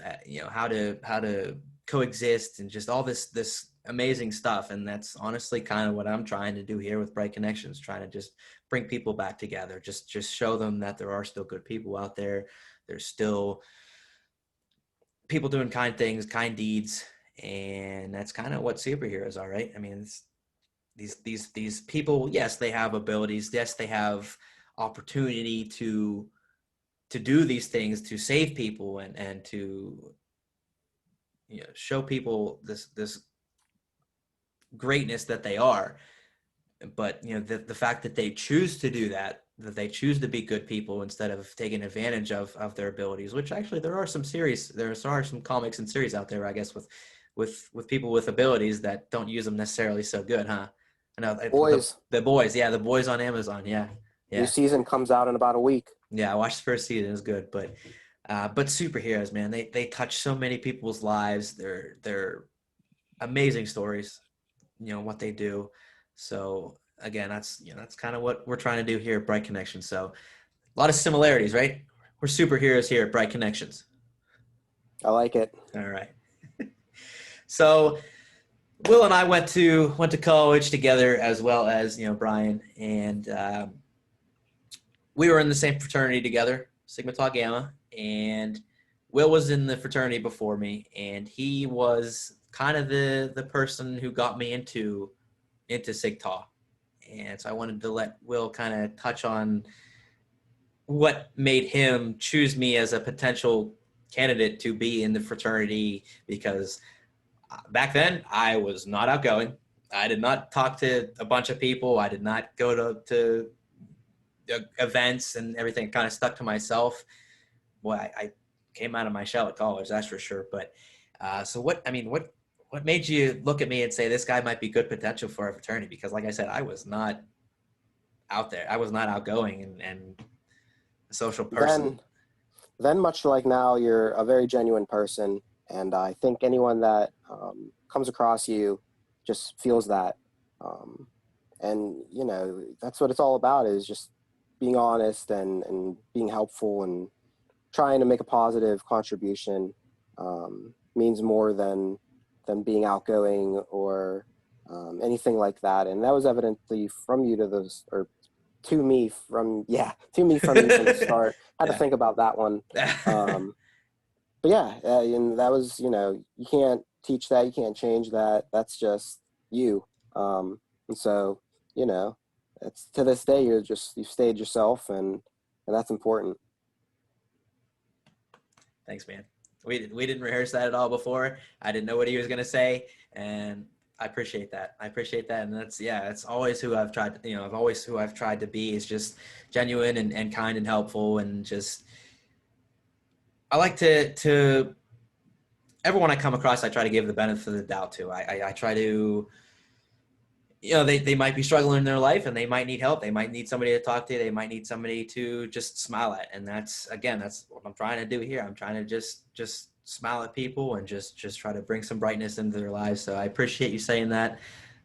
A: how to coexist, and just all this amazing stuff. And that's honestly kind of what I'm trying to do here with Bright Connections, trying to just bring people back together, just show them that there are still good people out there. There's still people doing kind things, kind deeds, and that's kind of what superheroes are, right? I mean, it's these people, yes, they have abilities, yes, they have opportunity to do these things, to save people, and to show people this greatness that they are. But the fact that they choose to do that they choose to be good people instead of taking advantage of their abilities, which actually there are some comics and series out there, I guess, with people with abilities that don't use them necessarily so good, huh? I know
B: Boys,
A: the boys, yeah, the boys on Amazon, yeah,
B: new
A: yeah.
B: season comes out in about a week.
A: Yeah, I watched the first season. It was good, but superheroes, man, they touch so many people's lives. They're amazing stories. What they do. So again, that's kind of what we're trying to do here at Bright Connections. So a lot of similarities, right? We're superheroes here at Bright Connections.
B: I like it.
A: All right. So Will and I went to college together, as well as Brian, and we were in the same fraternity together, Sigma Tau Gamma, and Will was in the fraternity before me, and he was kind of the person who got me into Sig Tau. And so I wanted to let Will kind of touch on what made him choose me as a potential candidate to be in the fraternity, because back then I was not outgoing. I did not talk to a bunch of people. I did not go to events and everything. Kind of stuck to myself. Well, I came out of my shell at college, that's for sure. But so what made you look at me and say this guy might be good potential for a fraternity? Because like I said, I was not out there. I was not outgoing and a social person.
B: Then much like now, you're a very genuine person, and I think anyone that comes across you just feels that. Um, and that's what it's all about, is just being honest and being helpful and trying to make a positive contribution. Means more than being outgoing or anything like that. And that was evidently from you to me from you from the start. I had to think about that one. But yeah, and that was, you can't teach that, you can't change that. That's just you. And so, it's to this day, you've stayed yourself, and that's important.
A: Thanks, man. We didn't rehearse that at all before. I didn't know what he was gonna say, and I appreciate that. And it's always who I've tried. Always who I've tried to be, is just genuine and kind and helpful, and just I like to everyone I come across, I try to give the benefit of the doubt to. I try to, they might be struggling in their life and they might need help. They might need somebody to talk to. They might need somebody to just smile at. And that's what I'm trying to do here. I'm trying to just smile at people and just try to bring some brightness into their lives. So I appreciate you saying that.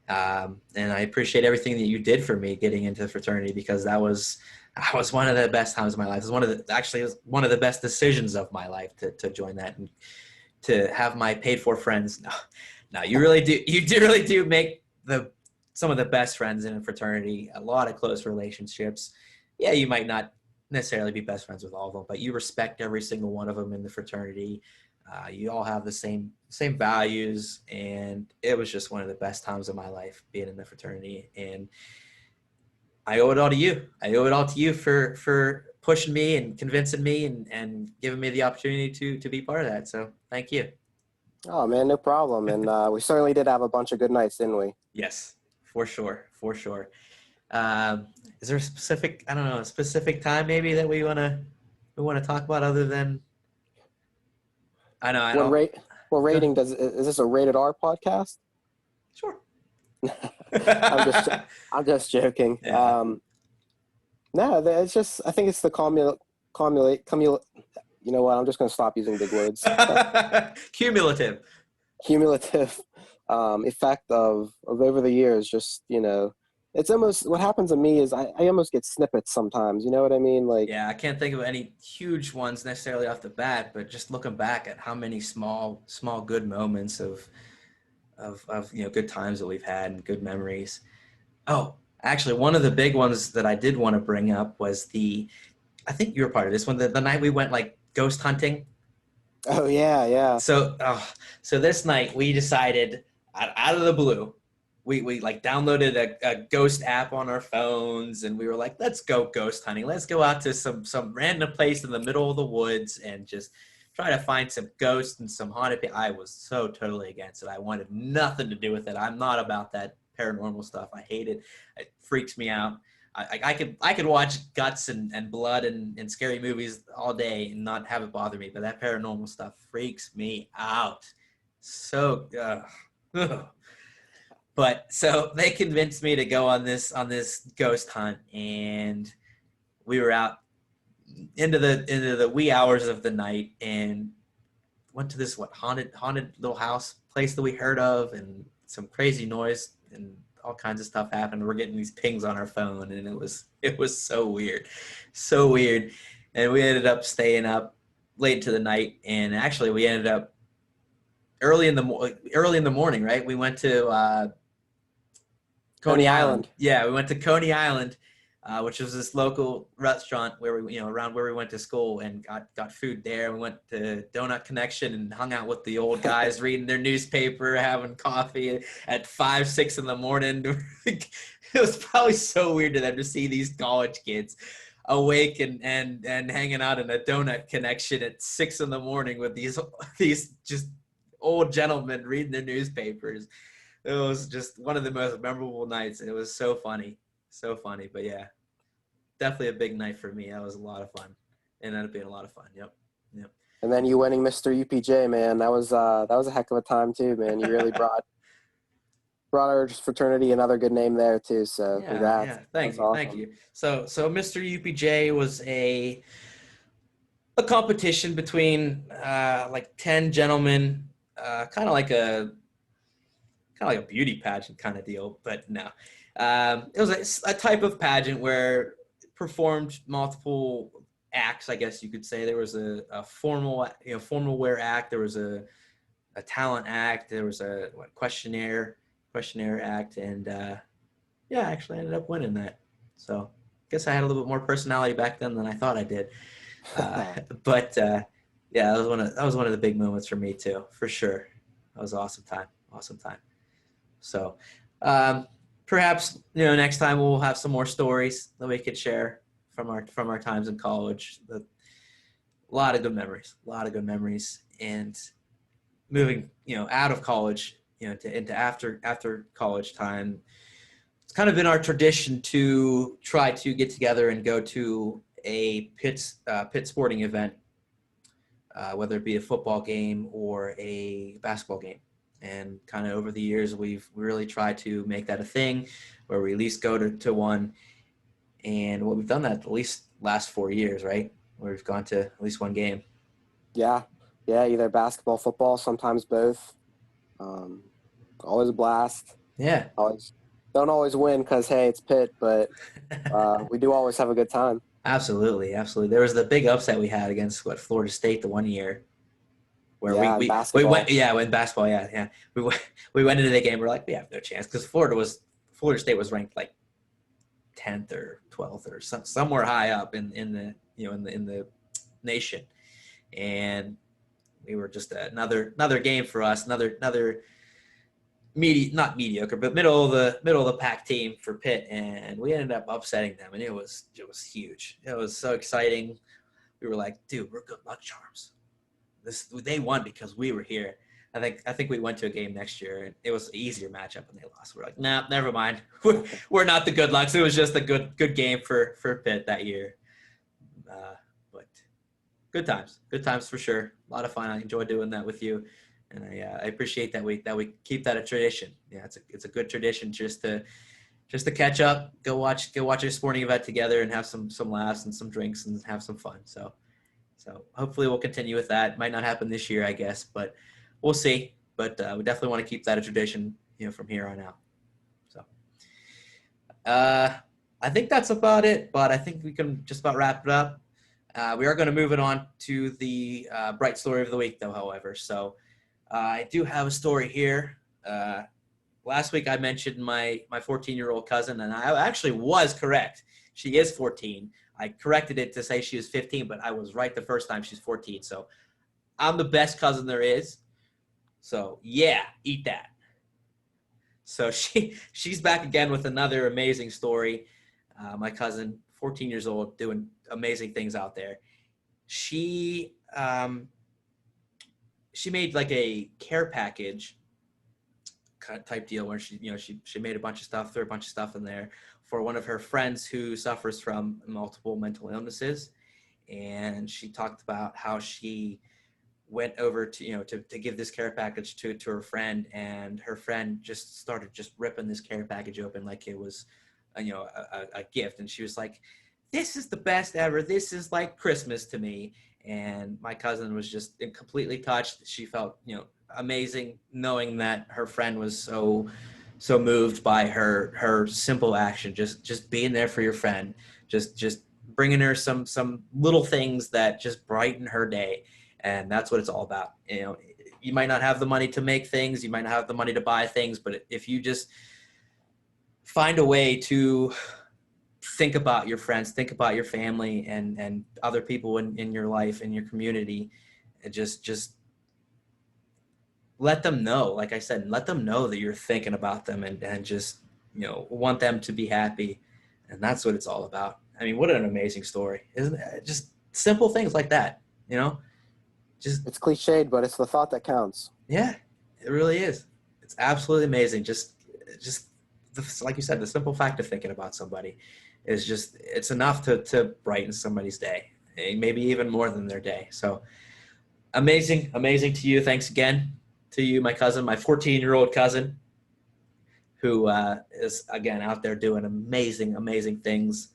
A: And I appreciate everything that you did for me getting into the fraternity, because that was one of the best times of my life. It was one of the best decisions of my life to join that and to have my paid for friends. No, you really do make some of the best friends in a fraternity, a lot of close relationships. Yeah, you might not necessarily be best friends with all of them, but you respect every single one of them in the fraternity. You all have the same values, and it was just one of the best times of my life being in the fraternity. And I owe it all to you. I owe it all to you for pushing me and convincing me and giving me the opportunity to be part of that. So thank you.
B: Oh man, no problem. And we certainly did have a bunch of good nights, didn't we?
A: Yes, for sure. Is there a specific time maybe that we want to talk about, other than I know I
B: What
A: don't.
B: rate? What rating is this, a rated R podcast?
A: Sure.
B: I'm just joking.
A: Yeah.
B: No, it's just, I think it's the you know what? I'm just going to stop using big words.
A: Cumulative.
B: Cumulative effect of over the years. Just, it's almost what happens to me is I almost get snippets sometimes. You know what I mean? Like,
A: Yeah, I can't think of any huge ones necessarily off the bat, but just looking back at how many small good moments of good times that we've had and good memories. Oh, actually, one of the big ones that I did want to bring up was I think you were part of this one, the night we went like ghost hunting.
B: oh yeah, yeah.
A: So this night we decided out of the blue, we like downloaded a ghost app on our phones, and we were like, let's go ghost hunting. Let's go out to some random place in the middle of the woods and just try to find some ghosts and some haunted people. I was so totally against it. I wanted nothing to do with it. I'm not about that paranormal stuff. I hate it. It freaks me out. I could watch guts and blood and scary movies all day and not have it bother me, but that paranormal stuff freaks me out. So, but so they convinced me to go on this ghost hunt, and we were out into the wee hours of the night and went to this haunted little house place that we heard of, and some crazy noise and all kinds of stuff happened. We're getting these pings on our phone, and it was so weird, so weird. And we ended up staying up late into the night, and actually we ended up early in the morning. Right, we went to Coney Island. Yeah, we went to Coney Island, which was this local restaurant where we, around where we went to school, and got food there. We went to Donut Connection and hung out with the old guys, reading their newspaper, having coffee at 5, 6 in the morning. It was probably so weird to them to see these college kids awake and hanging out in a Donut Connection at 6 in the morning with these just old gentlemen reading their newspapers. It was just one of the most memorable nights. It was so funny. But yeah, definitely a big night for me. That was a lot of fun. It ended up being a lot of fun. Yep.
B: And then you winning Mr. UPJ, man, that was a heck of a time too, man. You really brought our fraternity another good name there too. So
A: Yeah,
B: congrats.
A: yeah. Thank you.
B: Awesome.
A: Thank you. So Mr. UPJ was a competition between like 10 gentlemen, kind of like a beauty pageant kind of deal, but no. It was a type of pageant where it performed multiple acts, I guess you could say. There was a formal wear act. There was a talent act. There was a questionnaire act, and I actually ended up winning that. So I guess I had a little bit more personality back then than I thought I did. But yeah, that was one of the big moments for me too, for sure. That was an awesome time. So perhaps next time we'll have some more stories that we could share from our times in college. A lot of good memories, and moving out of college into after college time. It's kind of been our tradition to try to get together and go to a Pitt sporting event, whether it be a football game or a basketball game. And kind of over the years, we've really tried to make that a thing where we at least go to one. And we've done that at least last 4 years, right? Where we've gone to at least one game.
B: Yeah, either basketball, football, sometimes both. Always a blast.
A: Yeah.
B: Don't always win because, hey, it's Pitt, but we do always have a good time.
A: Absolutely. There was the big upset we had against Florida State the one year. Where we went in basketball, yeah. We went into the game, we're like, we have no chance, because Florida State was ranked like 10th or 12th or somewhere high up in the nation, and we were just another game for us, another not mediocre, but middle of the pack team for Pitt, and we ended up upsetting them, and it was huge. It was so exciting. We were like, dude, we're good luck charms. They won because we were here. I think we went to a game next year, and it was an easier matchup, and they lost. We're like, nah, never mind. We're not the good lucks. It was just a good game for Pitt that year. But good times for sure. A lot of fun. I enjoy doing that with you, and I appreciate that we keep that a tradition. Yeah, it's a good tradition just to catch up, go watch a sporting event together, and have some laughs and some drinks and have some fun. So So hopefully we'll continue with that. Might not happen this year, I guess, but we'll see. But we definitely want to keep that a tradition, from here on out. So I think that's about it, but I think we can just about wrap it up. We are going to move it on to the bright story of the week, though, however. So I do have a story here. Last week I mentioned my 14-year-old cousin, and I actually was correct. She is 14. I corrected it to say she was 15, but I was right the first time. She's 14. So I'm the best cousin there is. So yeah, eat that. So she's back again with another amazing story. My cousin, 14 years old, doing amazing things out there. She she made like a care package type deal where she made a bunch of stuff, threw a bunch of stuff in there for one of her friends who suffers from multiple mental illnesses, and she talked about how she went over to give this care package to her friend, and her friend just started just ripping this care package open like it was a gift, and she was like, this is the best ever, this is like Christmas to me. And my cousin was just completely touched. She felt amazing knowing that her friend was so moved by her simple action, just being there for your friend, just bringing her some little things that just brighten her day. And that's what it's all about. You might not have the money to make things, you might not have the money to buy things, but if you just find a way to think about your friends, think about your family and other people in your life, in your community, and just let them know, like I said, let them know that you're thinking about them and just, want them to be happy. And that's what it's all about. I mean, what an amazing story, isn't it? Just simple things like that, just,
B: It's cliched, but it's the thought that counts.
A: yeah, it really is. It's absolutely amazing. Just like you said, the simple fact of thinking about somebody is it's enough to brighten somebody's day, maybe even more than their day. So amazing to you. Thanks again to you, my cousin, my 14-year-old cousin, who is again out there doing amazing things.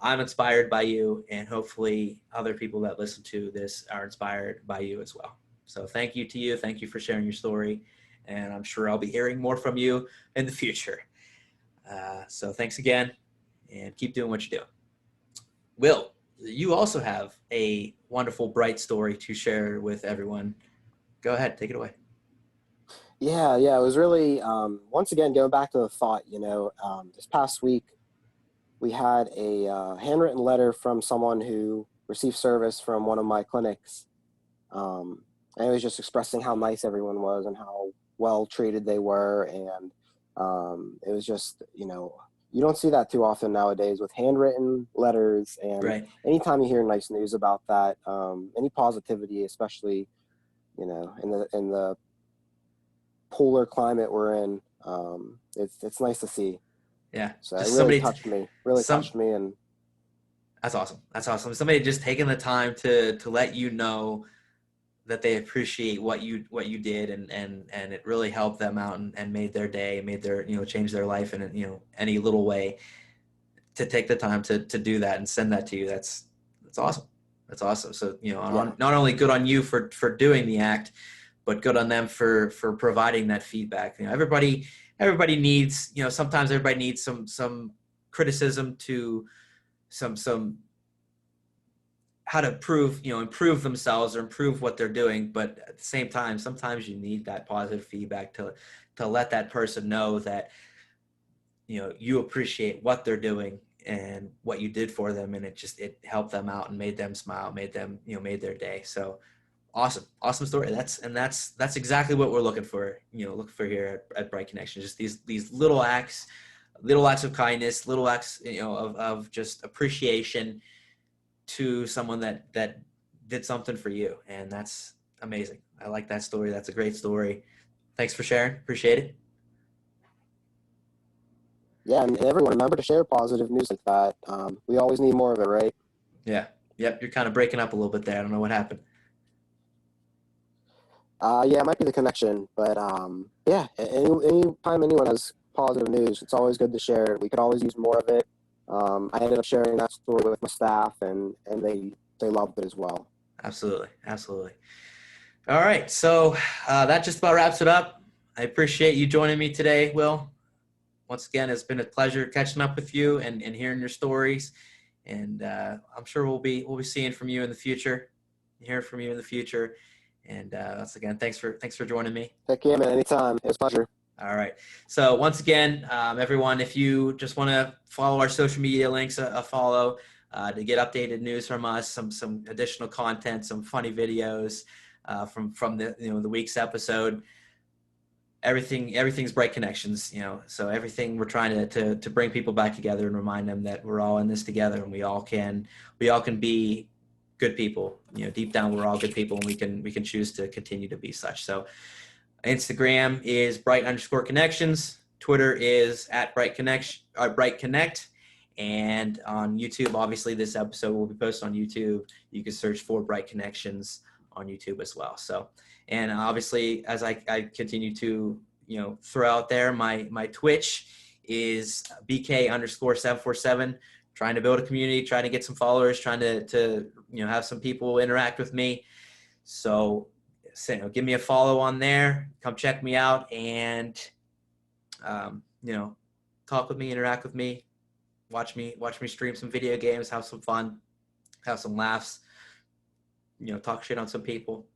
A: I'm inspired by you, and hopefully other people that listen to this are inspired by you as well. So thank you to you. Thank you for sharing your story, and I'm sure I'll be hearing more from you in the future. So thanks again, and keep doing what you do. Will, you also have a wonderful, bright story to share with everyone. Go ahead, take it away.
B: Yeah, it was really, once again, going back to the thought, this past week, we had a handwritten letter from someone who received service from one of my clinics. And it was just expressing how nice everyone was and how well treated they were. And it was just, you don't see that too often nowadays with handwritten letters. And
A: Right.
B: anytime you hear nice news about that, any positivity, especially, in the polar climate we're in, it's nice to see.
A: Yeah.
B: So
A: Just
B: it really
A: somebody,
B: touched me. And
A: that's awesome. That's awesome. Somebody just taking the time to let you know that they appreciate what you did, and it really helped them out and made their day, made their, changed their life in, any little way, to take the time to do that and send that to you. That's awesome. That's awesome. So,
B: yeah,
A: not only good on you for doing the act, but good on them for providing that feedback. Everybody needs, sometimes everybody needs some criticism to some how to improve themselves or improve what they're doing. But at the same time, sometimes you need that positive feedback to let that person know that, you appreciate what they're doing and what you did for them. And it helped them out and made them smile, made them, made their day. So awesome story. That's exactly what we're looking for, here at Bright Connection. Just these little acts of kindness, little acts, of just appreciation to someone that did something for you. And that's amazing. I like that story. That's a great story. Thanks for sharing. Appreciate it.
B: yeah, and everyone remember to share positive news like that. We always need more of it, right?
A: Yeah. Yep. You're kind of breaking up a little bit there. I don't know what happened.
B: Yeah, it might be the connection, but yeah, any time anyone has positive news, it's always good to share. We could always use more of it. I ended up sharing that story with my staff, and they loved it as well.
A: Absolutely. Absolutely. All right. So that just about wraps it up. I appreciate you joining me today, Will. Once again, it's been a pleasure catching up with you and hearing your stories. And I'm sure we'll be seeing from you in the future, hearing from you in the future. And once again, thanks for joining me.
B: Heck yeah, man. Anytime. It was a pleasure.
A: All right. So once again, everyone, if you just want to follow our social media links, a follow to get updated news from us, some additional content, some funny videos from the week's episode. Everything's Bright Connections, so everything we're trying to bring people back together and remind them that we're all in this together, and we all can be good people. Deep down we're all good people, and we can choose to continue to be such. So Instagram is bright_connections. Twitter is at bright connect. And on YouTube, obviously this episode will be posted on YouTube. You can search for Bright Connections on YouTube as well. So, and obviously as I continue to, throw out there, my Twitch is BK_747, trying to build a community, trying to get some followers, trying to have some people interact with me. So give me a follow on there. Come check me out and, talk with me, interact with me, watch me stream some video games, have some fun, have some laughs, talk shit on some people,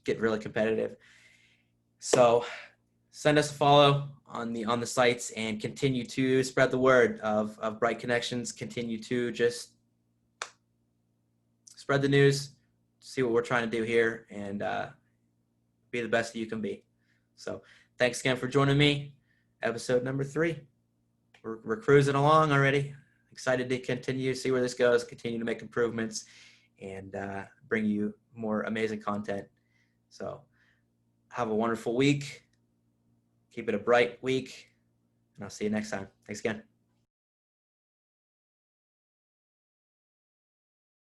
A: get really competitive. So send us a follow on the sites and continue to spread the word of Bright Connections. Continue to just spread the news, see what we're trying to do here, and be the best that you can be. So thanks again for joining me. Episode number 3. We're cruising along already. Excited to continue to see where this goes, continue to make improvements, and bring you more amazing content. So have a wonderful week. Keep it a bright week, and I'll see you next time. Thanks again.